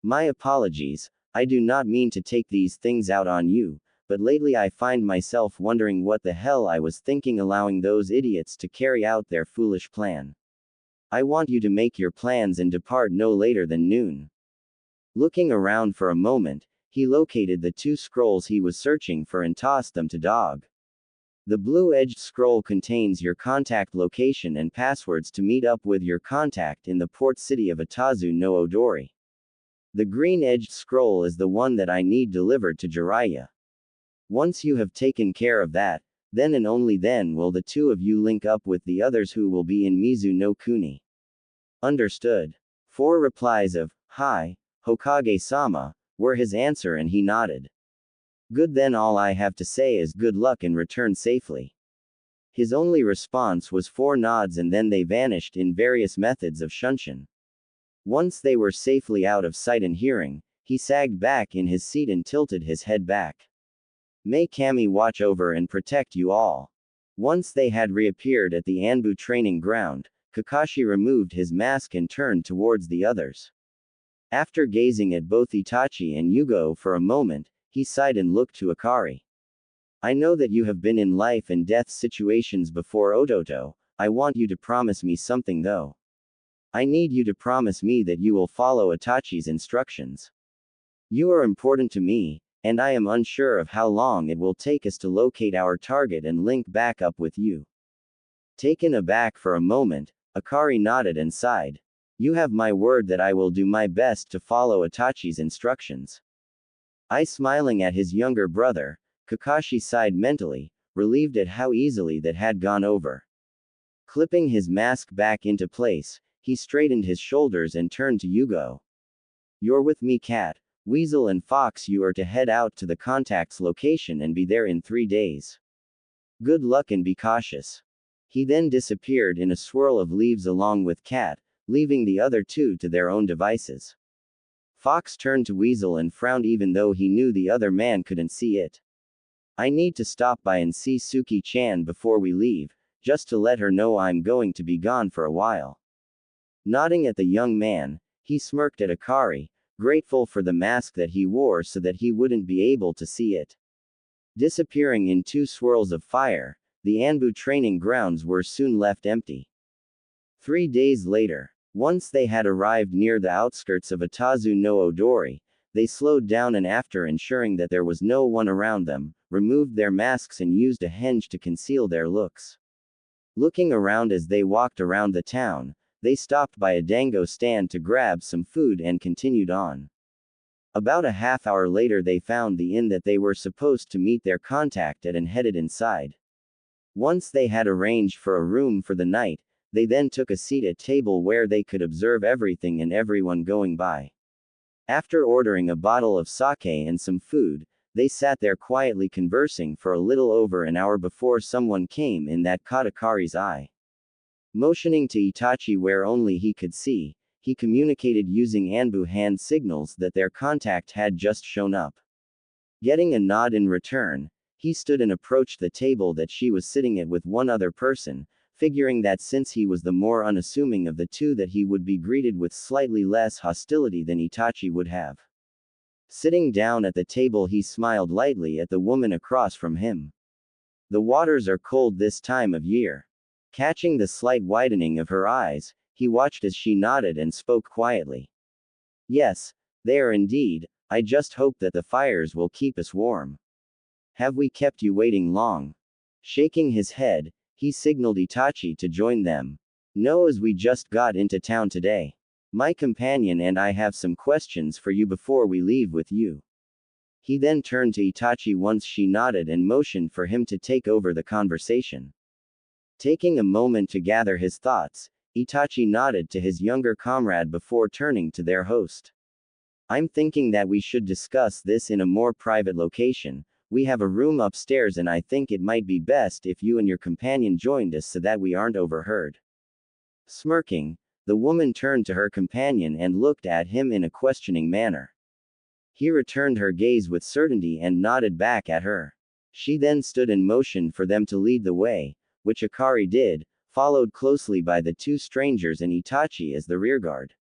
My apologies, I do not mean to take these things out on you, but lately I find myself wondering what the hell I was thinking allowing those idiots to carry out their foolish plan. I want you to make your plans and depart no later than noon. Looking around for a moment, he located the 2 scrolls he was searching for and tossed them to Dog. The blue-edged scroll contains your contact location and passwords to meet up with your contact in the port city of Atazu no Odori. The green-edged scroll is the one that I need delivered to Jiraiya. Once you have taken care of that, then and only then will the 2 of you link up with the others who will be in Mizu no Kuni. Understood. 4 replies of, "Hi, Hokage-sama," were his answer, and he nodded. Good, then all I have to say is good luck and return safely. His only response was 4 nods, and then they vanished in various methods of shunshin. Once they were safely out of sight and hearing, he sagged back in his seat and tilted his head back. May Kami watch over and protect you all. Once they had reappeared at the Anbu training ground, Kakashi removed his mask and turned towards the others. After gazing at both Itachi and Yugo for a moment, he sighed and looked to Akari. I know that you have been in life and death situations before, Ototo. I want you to promise me something though. I need you to promise me that you will follow Itachi's instructions. You are important to me, and I am unsure of how long it will take us to locate our target and link back up with you. Taken aback for a moment, Akari nodded and sighed. You have my word that I will do my best to follow Itachi's instructions. Smiling at his younger brother, Kakashi sighed mentally, relieved at how easily that had gone over. Clipping his mask back into place, he straightened his shoulders and turned to Yugo. You're with me, Cat, Weasel and Fox. You are to head out to the contact's location and be there in 3 days. Good luck and be cautious. He then disappeared in a swirl of leaves along with Cat, leaving the other 2 to their own devices. Fox turned to Weasel and frowned even though he knew the other man couldn't see it. I need to stop by and see Suki-chan before we leave, just to let her know I'm going to be gone for a while. Nodding at the young man, he smirked at Akari, grateful for the mask that he wore so that he wouldn't be able to see it. Disappearing in 2 swirls of fire, the Anbu training grounds were soon left empty. 3 days later, once they had arrived near the outskirts of Atazu no Odori, they slowed down and, after ensuring that there was no one around them, removed their masks and used a henge to conceal their looks. Looking around as they walked around the town, they stopped by a dango stand to grab some food and continued on. About a half hour later they found the inn that they were supposed to meet their contact at and headed inside. Once they had arranged for a room for the night, they then took a seat at a table where they could observe everything and everyone going by. After ordering a bottle of sake and some food, they sat there quietly conversing for a little over an hour before someone came in that caught Akari's eye. Motioning to Itachi where only he could see, he communicated using Anbu hand signals that their contact had just shown up. Getting a nod in return, he stood and approached the table that she was sitting at with one other person, figuring that since he was the more unassuming of the 2 that he would be greeted with slightly less hostility than Itachi would have. Sitting down at the table he smiled lightly at the woman across from him. The waters are cold this time of year. Catching the slight widening of her eyes, he watched as she nodded and spoke quietly. Yes, they are indeed. I just hope that the fires will keep us warm. Have we kept you waiting long? Shaking his head, he signaled Itachi to join them. No, as we just got into town today. My companion and I have some questions for you before we leave with you. He then turned to Itachi once she nodded and motioned for him to take over the conversation. Taking a moment to gather his thoughts, Itachi nodded to his younger comrade before turning to their host. I'm thinking that we should discuss this in a more private location. We have a room upstairs and I think it might be best if you and your companion joined us so that we aren't overheard. Smirking, the woman turned to her companion and looked at him in a questioning manner. He returned her gaze with certainty and nodded back at her. She then stood and motioned for them to lead the way, which Akari did, followed closely by the two strangers and Itachi as the rearguard.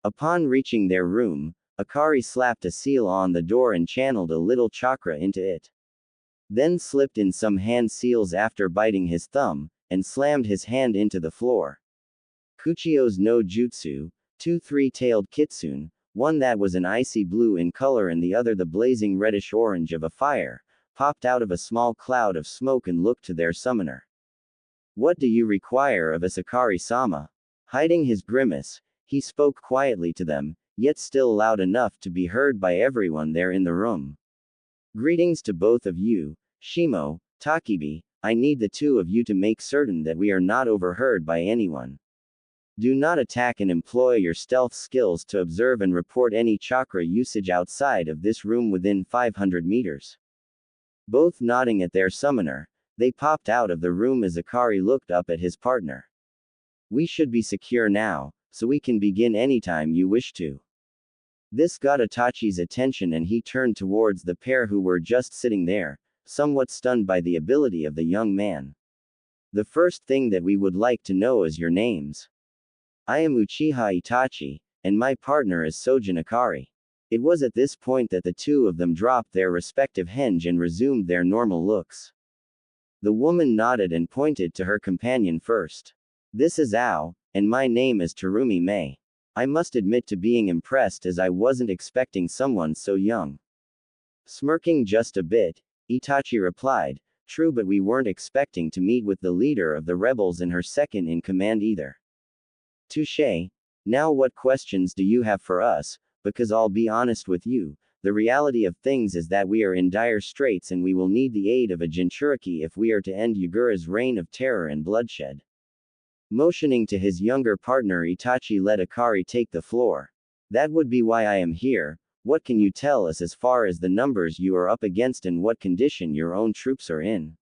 Upon reaching their room, Akari slapped a seal on the door and channeled a little chakra into it. Then slipped in some hand seals after biting his thumb, and slammed his hand into the floor. Kuchio's no jutsu, 2 three-tailed kitsune, one that was an icy blue in color and the other the blazing reddish-orange of a fire, popped out of a small cloud of smoke and looked to their summoner. What do you require of us, Akari-sama? Hiding his grimace, he spoke quietly to them, yet still loud enough to be heard by everyone there in the room. Greetings to both of you, Shimo, Takibi. I need the two of you to make certain that we are not overheard by anyone. Do not attack and employ your stealth skills to observe and report any chakra usage outside of this room within 500 meters. Both nodding at their summoner, they popped out of the room as Akari looked up at his partner. We should be secure now, so we can begin anytime you wish to. This got Itachi's attention and he turned towards the pair who were just sitting there, somewhat stunned by the ability of the young man. The first thing that we would like to know is your names. I am Uchiha Itachi, and my partner is Sojan Akari. It was at this point that the two of them dropped their respective henge and resumed their normal looks. The woman nodded and pointed to her companion first. This is Ao, and my name is Terumi Mei. I must admit to being impressed as I wasn't expecting someone so young. Smirking just a bit, Itachi replied, true, but we weren't expecting to meet with the leader of the rebels and her second in command either. Touché. Now what questions do you have for us? Because I'll be honest with you, the reality of things is that we are in dire straits and we will need the aid of a Jinchuriki if we are to end Yagura's reign of terror and bloodshed. Motioning to his younger partner, Itachi let Akari take the floor. That would be why I am here. What can you tell us as far as the numbers you are up against and what condition your own troops are in?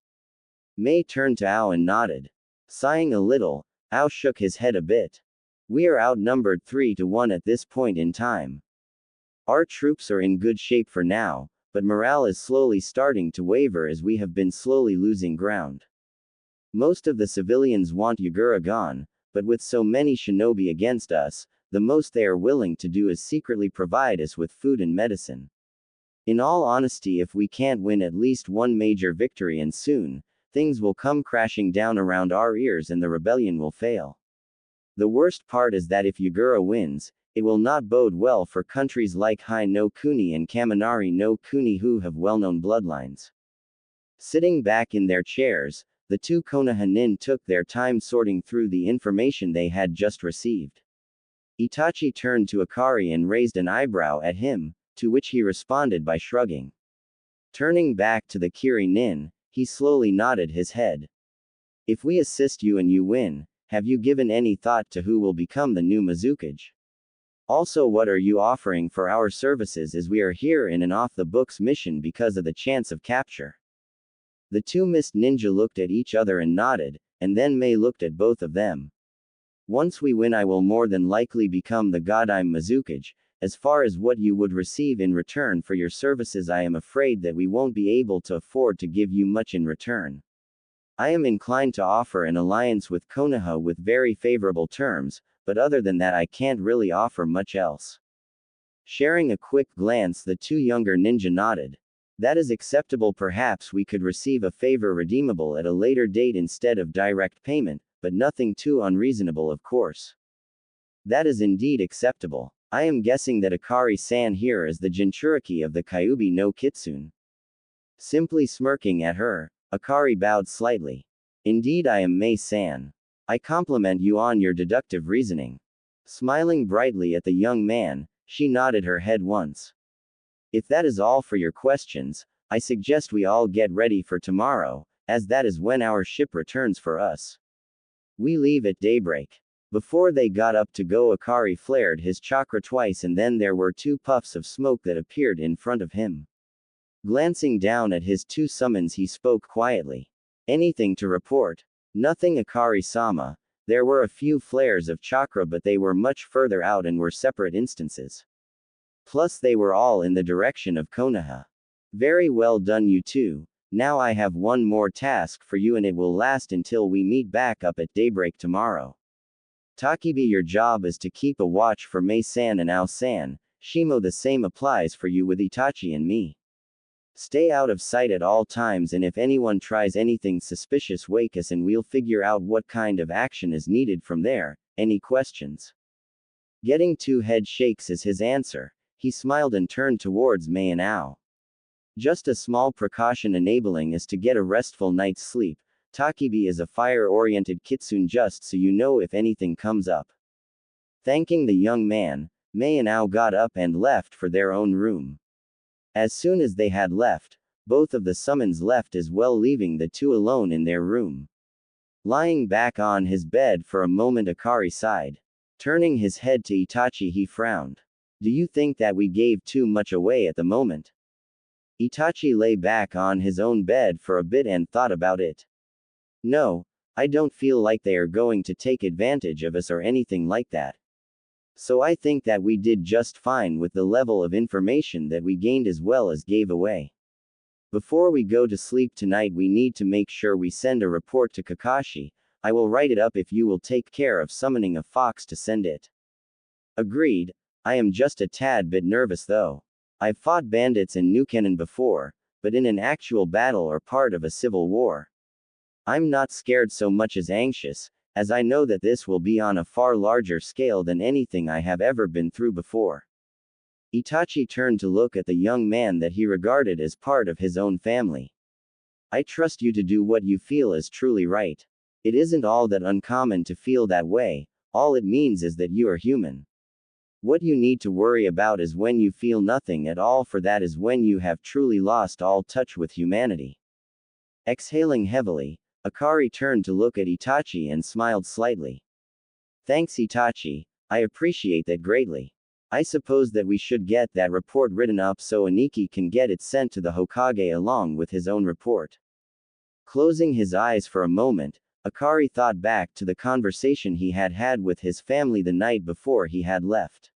Mei turned to Ao and nodded. Sighing a little, Ao shook his head a bit. We are outnumbered 3-1 at this point in time. Our troops are in good shape for now, but morale is slowly starting to waver as we have been slowly losing ground. Most of the civilians want Yagura gone, but with so many shinobi against us, the most they are willing to do is secretly provide us with food and medicine. In all honesty, if we can't win at least one major victory and soon, things will come crashing down around our ears and the rebellion will fail. The worst part is that if Yagura wins, it will not bode well for countries like Hai no Kuni and Kaminari no Kuni who have well-known bloodlines. Sitting back in their chairs, the two Konoha nin took their time sorting through the information they had just received. Itachi turned to Akari and raised an eyebrow at him, to which he responded by shrugging. Turning back to the Kiri nin, he slowly nodded his head. If we assist you and you win, have you given any thought to who will become the new Mizukage? Also, what are you offering for our services as we are here in an off-the-books mission because of the chance of capture? The two mist ninja looked at each other and nodded, and then Mei looked at both of them. Once we win, I will more than likely become the Godime Mizukage. As far as what you would receive in return for your services, I am afraid that we won't be able to afford to give you much in return. I am inclined to offer an alliance with Konoha with very favorable terms, but other than that I can't really offer much else. Sharing a quick glance, the two younger ninja nodded. That is acceptable. Perhaps we could receive a favor redeemable at a later date instead of direct payment, but nothing too unreasonable, of course. That is indeed acceptable. I am guessing that Akari-san here is the Jinchuriki of the Kyuubi no Kitsune. Simply smirking at her, Akari bowed slightly. Indeed, I am Mei-san. I compliment you on your deductive reasoning. Smiling brightly at the young man, she nodded her head once. If that is all for your questions, I suggest we all get ready for tomorrow, as that is when our ship returns for us. We leave at daybreak. Before they got up to go, Akari flared his chakra twice and then there were 2 puffs of smoke that appeared in front of him. Glancing down at his 2 summons, he spoke quietly. Anything to report? Nothing, Akari-sama. There were a few flares of chakra, but they were much further out and were separate instances. Plus they were all in the direction of Konoha. Very well done, you two. Now I have one more task for you and it will last until we meet back up at daybreak tomorrow. Takibi, your job is to keep a watch for Mei-san and Ao-san. Shimo, the same applies for you with Itachi and me. Stay out of sight at all times, and if anyone tries anything suspicious, wake us and we'll figure out what kind of action is needed from there. Any questions? Getting 2 head shakes is his answer. He smiled and turned towards Mei and Ao. Just a small precaution enabling us to get a restful night's sleep. Takibi is a fire-oriented kitsune, just so you know if anything comes up. Thanking the young man, Mei and Ao got up and left for their own room. As soon as they had left, both of the summons left as well, leaving the 2 alone in their room. Lying back on his bed for a moment, Akari sighed. Turning his head to Itachi, he frowned. Do you think that we gave too much away at the moment? Itachi lay back on his own bed for a bit and thought about it. No, I don't feel like they are going to take advantage of us or anything like that. So I think that we did just fine with the level of information that we gained as well as gave away. Before we go to sleep tonight, we need to make sure we send a report to Kakashi. I will write it up if you will take care of summoning a fox to send it. Agreed. I am just a tad bit nervous though. I've fought bandits and Nukenin before, but in an actual battle or part of a civil war. I'm not scared so much as anxious, as I know that this will be on a far larger scale than anything I have ever been through before. Itachi turned to look at the young man that he regarded as part of his own family. I trust you to do what you feel is truly right. It isn't all that uncommon to feel that way, all it means is that you are human. What you need to worry about is when you feel nothing at all, for that is when you have truly lost all touch with humanity. Exhaling heavily, Akari turned to look at Itachi and smiled slightly. Thanks, Itachi, I appreciate that greatly. I suppose that we should get that report written up so Aniki can get it sent to the Hokage along with his own report. Closing his eyes for a moment, Akari thought back to the conversation he had had with his family the night before he had left.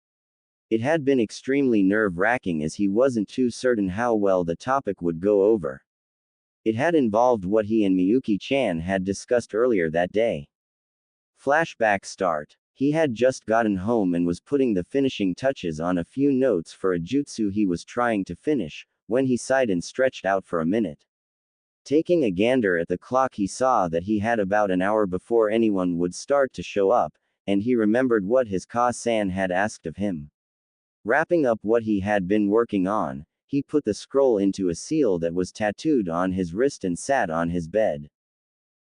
It had been extremely nerve-wracking as he wasn't too certain how well the topic would go over. It had involved what he and Miyuki-chan had discussed earlier that day. Flashback start. He had just gotten home and was putting the finishing touches on a few notes for a jutsu he was trying to finish, when he sighed and stretched out for a minute. Taking a gander at the clock, he saw that he had about an hour before anyone would start to show up, and he remembered what his Ka-san had asked of him. Wrapping up what he had been working on, he put the scroll into a seal that was tattooed on his wrist and sat on his bed.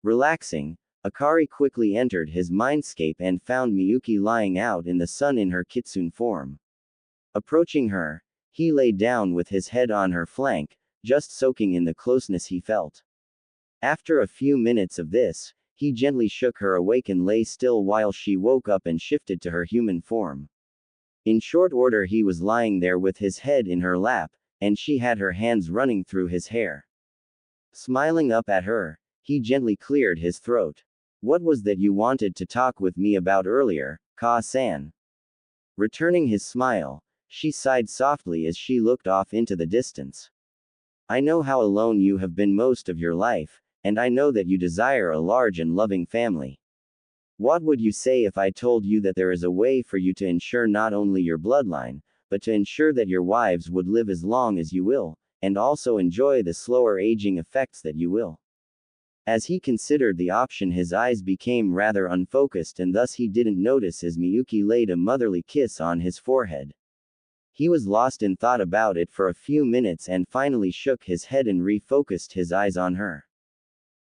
Relaxing, Akari quickly entered his mindscape and found Miyuki lying out in the sun in her kitsune form. Approaching her, he lay down with his head on her flank, just soaking in the closeness he felt. After a few minutes of this, he gently shook her awake and lay still while she woke up and shifted to her human form. In short order, he was lying there with his head in her lap, and she had her hands running through his hair. Smiling up at her, he gently cleared his throat. What was that you wanted to talk with me about earlier, Ka-san? Returning his smile, she sighed softly as she looked off into the distance. I know how alone you have been most of your life, and I know that you desire a large and loving family. What would you say if I told you that there is a way for you to ensure not only your bloodline, but to ensure that your wives would live as long as you will, and also enjoy the slower aging effects that you will? As he considered the option, his eyes became rather unfocused, and thus he didn't notice as Miyuki laid a motherly kiss on his forehead. He was lost in thought about it for a few minutes and finally shook his head and refocused his eyes on her.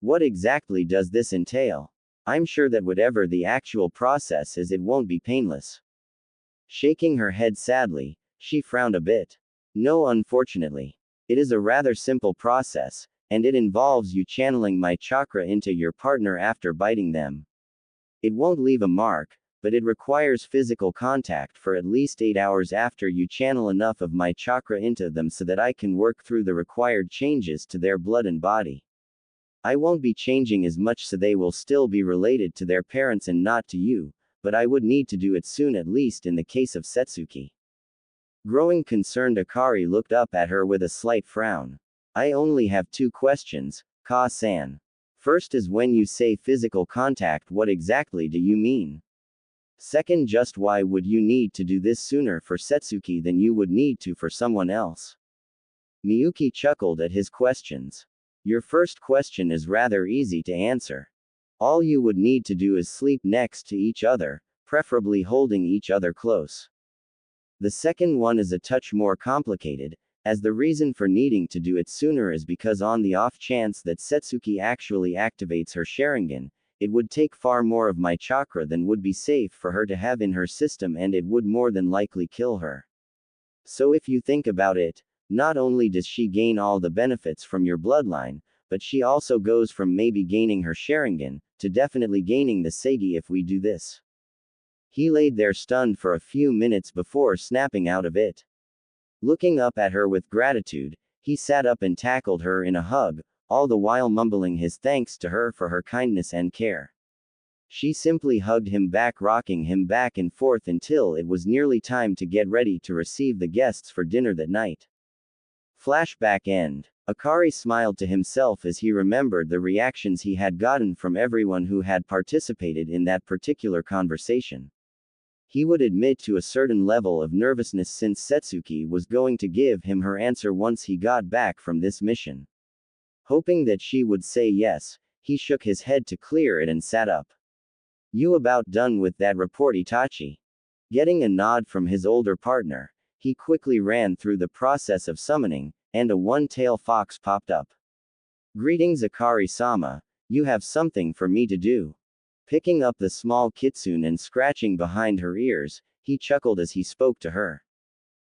What exactly does this entail? I'm sure that whatever the actual process is, it won't be painless. Shaking her head sadly, she frowned a bit. No, unfortunately. It is a rather simple process, and it involves you channeling my chakra into your partner after biting them. It won't leave a mark, but it requires physical contact for at least 8 hours after you channel enough of my chakra into them so that I can work through the required changes to their blood and body. I won't be changing as much so they will still be related to their parents and not to you, but I would need to do it soon, at least in the case of Setsuki. Growing concerned, Akari looked up at her with a slight frown. I only have 2 questions, Ka-san. First is, when you say physical contact, what exactly do you mean? Second, just why would you need to do this sooner for Setsuki than you would need to for someone else? Miyuki chuckled at his questions. Your first question is rather easy to answer. All you would need to do is sleep next to each other, preferably holding each other close. The second one is a touch more complicated, as the reason for needing to do it sooner is because on the off chance that Setsuki actually activates her Sharingan, it would take far more of my chakra than would be safe for her to have in her system, and it would more than likely kill her. So if you think about it, not only does she gain all the benefits from your bloodline, but she also goes from maybe gaining her Sharingan, to definitely gaining the Seigi if we do this. He laid there stunned for a few minutes before snapping out of it. Looking up at her with gratitude, he sat up and tackled her in a hug, all the while mumbling his thanks to her for her kindness and care. She simply hugged him back, rocking him back and forth until it was nearly time to get ready to receive the guests for dinner that night. Flashback end. Akari smiled to himself as he remembered the reactions he had gotten from everyone who had participated in that particular conversation. He would admit to a certain level of nervousness since Setsuki was going to give him her answer once he got back from this mission. Hoping that she would say yes, he shook his head to clear it and sat up. You about done with that report, Itachi? Getting a nod from his older partner, he quickly ran through the process of summoning, and a one-tailed fox popped up. Greetings, Akari-sama, you have something for me to do. Picking up the small kitsune and scratching behind her ears, he chuckled as he spoke to her.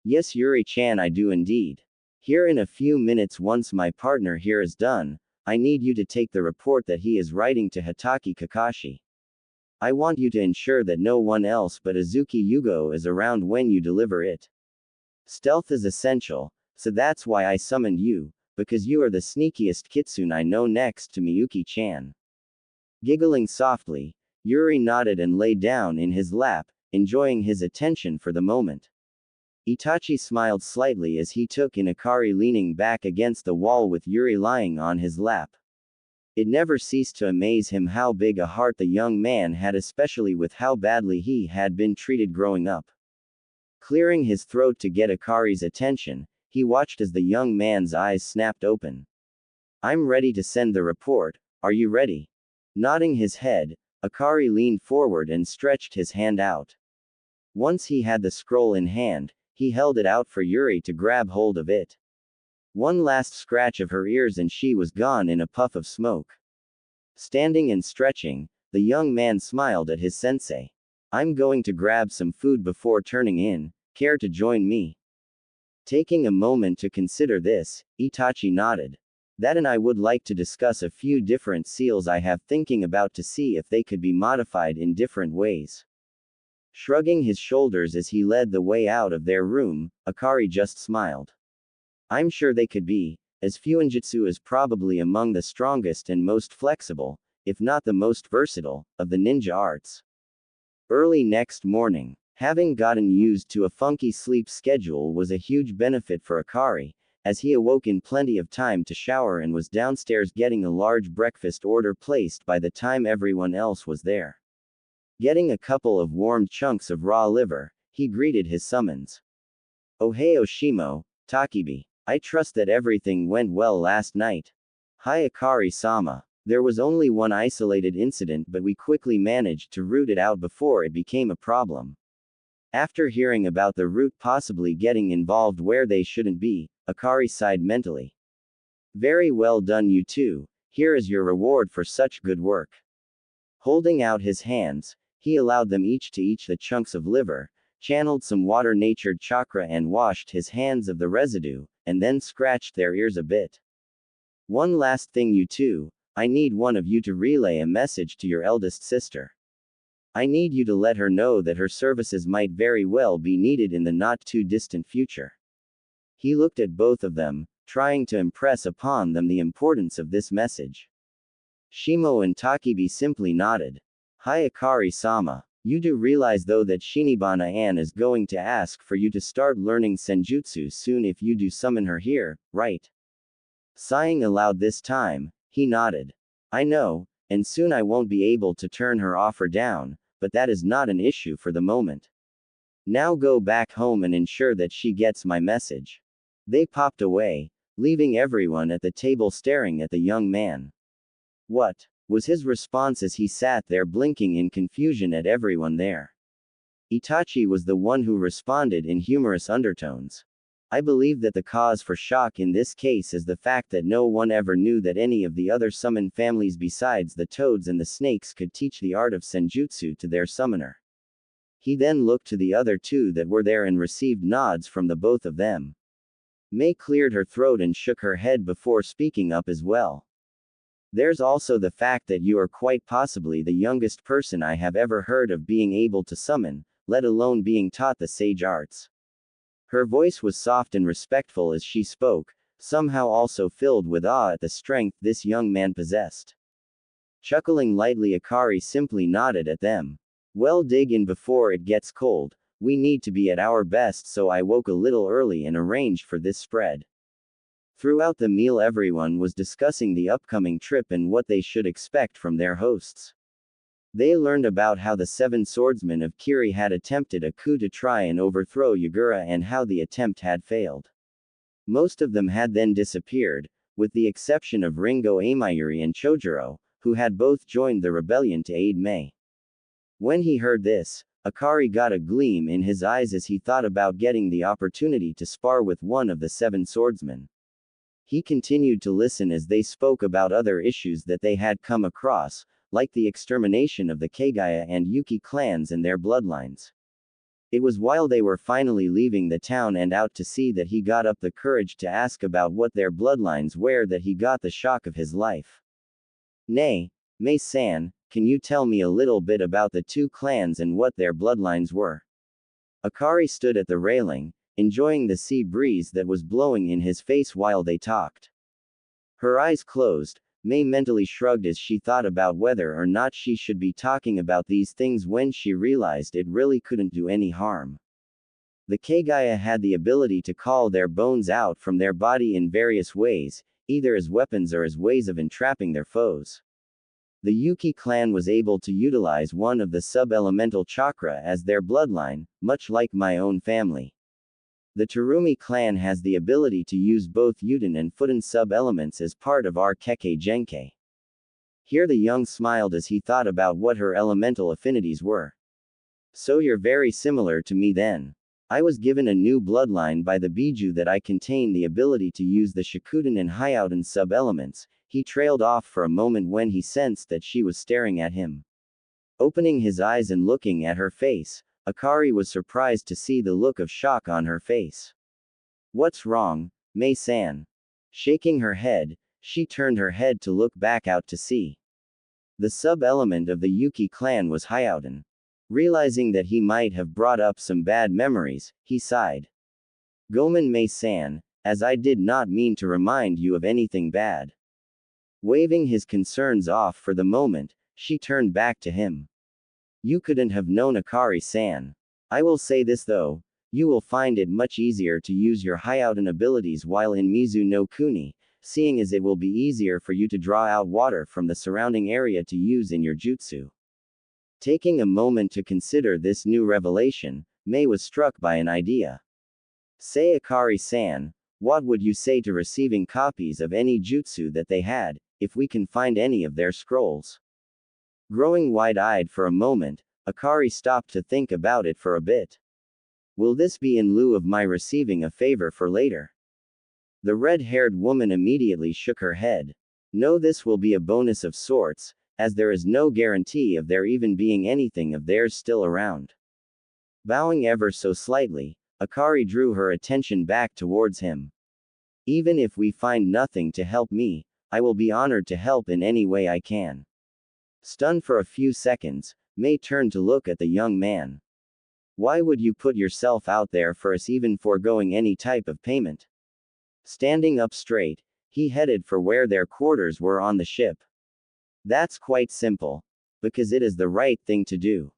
Yes, Yuri-chan, I do indeed. Here in a few minutes, once my partner here is done, I need you to take the report that he is writing to Hitaki Kakashi. I want you to ensure that no one else but Azuki Yugo is around when you deliver it. Stealth is essential, so that's why I summoned you, because you are the sneakiest kitsune I know next to Miyuki-chan. Giggling softly, Yuri nodded and lay down in his lap, enjoying his attention for the moment. Itachi smiled slightly as he took in Akari leaning back against the wall with Yuri lying on his lap. It never ceased to amaze him how big a heart the young man had, especially with how badly he had been treated growing up. Clearing his throat to get Akari's attention, he watched as the young man's eyes snapped open. I'm ready to send the report, are you ready? Nodding his head, Akari leaned forward and stretched his hand out. Once he had the scroll in hand, he held it out for Yuri to grab hold of it. One last scratch of her ears and she was gone in a puff of smoke. Standing and stretching, the young man smiled at his sensei. I'm going to grab some food before turning in, care to join me? Taking a moment to consider this, Itachi nodded. That, and I would like to discuss a few different seals I have thinking about to see if they could be modified in different ways. Shrugging his shoulders as he led the way out of their room, Akari just smiled. I'm sure they could be, as Fuinjutsu is probably among the strongest and most flexible, if not the most versatile, of the ninja arts. Early next morning, having gotten used to a funky sleep schedule was a huge benefit for Akari, as he awoke in plenty of time to shower and was downstairs getting a large breakfast order placed by the time everyone else was there. Getting a couple of warmed chunks of raw liver, he greeted his summons. Ohio Shimo, Takibi. I trust that everything went well last night. Hi Akari-sama. There was only one isolated incident, but we quickly managed to root it out before it became a problem. After hearing about the root possibly getting involved where they shouldn't be, Akari sighed mentally. Very well done, you two. Here is your reward for such good work. Holding out his hands, he allowed them each to eat the chunks of liver, channeled some water-natured chakra and washed his hands of the residue, and then scratched their ears a bit. One last thing, you two. I need one of you to relay a message to your eldest sister. I need you to let her know that her services might very well be needed in the not-too-distant future. He looked at both of them, trying to impress upon them the importance of this message. Shimo and Takibi simply nodded. Hi Akari-sama. You do realize though that Shinibana-an is going to ask for you to start learning senjutsu soon if you do summon her here, right? Sighing aloud this time, he nodded. I know, and soon I won't be able to turn her offer down, but that is not an issue for the moment. Now go back home and ensure that she gets my message. They popped away, leaving everyone at the table staring at the young man. What was his response as he sat there blinking in confusion at everyone there? Itachi was the one who responded in humorous undertones. I believe that the cause for shock in this case is the fact that no one ever knew that any of the other summon families besides the toads and the snakes could teach the art of senjutsu to their summoner. He then looked to the other two that were there and received nods from the both of them. Mei cleared her throat and shook her head before speaking up as well. There's also the fact that you are quite possibly the youngest person I have ever heard of being able to summon, let alone being taught the sage arts. Her voice was soft and respectful as she spoke, somehow also filled with awe at the strength this young man possessed. Chuckling lightly, Akari simply nodded at them. Well, dig in before it gets cold. We need to be at our best, so I woke a little early and arranged for this spread. Throughout the meal, everyone was discussing the upcoming trip and what they should expect from their hosts. They learned about how the 7 swordsmen of Kiri had attempted a coup to try and overthrow Yagura and how the attempt had failed. Most of them had then disappeared, with the exception of Ringo Amayuri and Chojuro, who had both joined the rebellion to aid Mei. When he heard this, Akari got a gleam in his eyes as he thought about getting the opportunity to spar with one of the 7 swordsmen. He continued to listen as they spoke about other issues that they had come across, like the extermination of the Kagaya and Yuki clans and their bloodlines. It was while they were finally leaving the town and out to sea that he got up the courage to ask about what their bloodlines were that he got the shock of his life. Nay, Mei-san, can you tell me a little bit about the 2 clans and what their bloodlines were? Akari stood at the railing, enjoying the sea breeze that was blowing in his face while they talked. Her eyes closed, Mei mentally shrugged as she thought about whether or not she should be talking about these things when she realized it really couldn't do any harm. The Kagaya had the ability to call their bones out from their body in various ways, either as weapons or as ways of entrapping their foes. The Yuki clan was able to utilize one of the sub-elemental chakra as their bloodline, much like my own family. The Terumi clan has the ability to use both Yuten and Futen sub-elements as part of our Kekkei Genkei. Here the young smiled as he thought about what her elemental affinities were. So you're very similar to me then. I was given a new bloodline by the Biju that I contain the ability to use the Shikuten and Hyouten sub-elements. He trailed off for a moment when he sensed that she was staring at him. Opening his eyes and looking at her face, Akari was surprised to see the look of shock on her face. What's wrong, Mei-san? Shaking her head, she turned her head to look back out to sea. The sub-element of the Yuki clan was Hyouten. Realizing that he might have brought up some bad memories, he sighed. Gomen Mei-san, as I did not mean to remind you of anything bad. Waving his concerns off for the moment, she turned back to him. You couldn't have known Akari-san. I will say this though, you will find it much easier to use your Hyouten abilities while in Mizu no Kuni, seeing as it will be easier for you to draw out water from the surrounding area to use in your jutsu. Taking a moment to consider this new revelation, Mei was struck by an idea. Say Akari-san, what would you say to receiving copies of any jutsu that they had, if we can find any of their scrolls? Growing wide-eyed for a moment, Akari stopped to think about it for a bit. Will this be in lieu of my receiving a favor for later? The red-haired woman immediately shook her head. No, this will be a bonus of sorts, as there is no guarantee of there even being anything of theirs still around. Bowing ever so slightly, Akari drew her attention back towards him. Even if we find nothing to help me, I will be honored to help in any way I can. Stunned for a few seconds, Mei turned to look at the young man. Why would you put yourself out there for us, even foregoing any type of payment? Standing up straight, he headed for where their quarters were on the ship. That's quite simple. Because it is the right thing to do.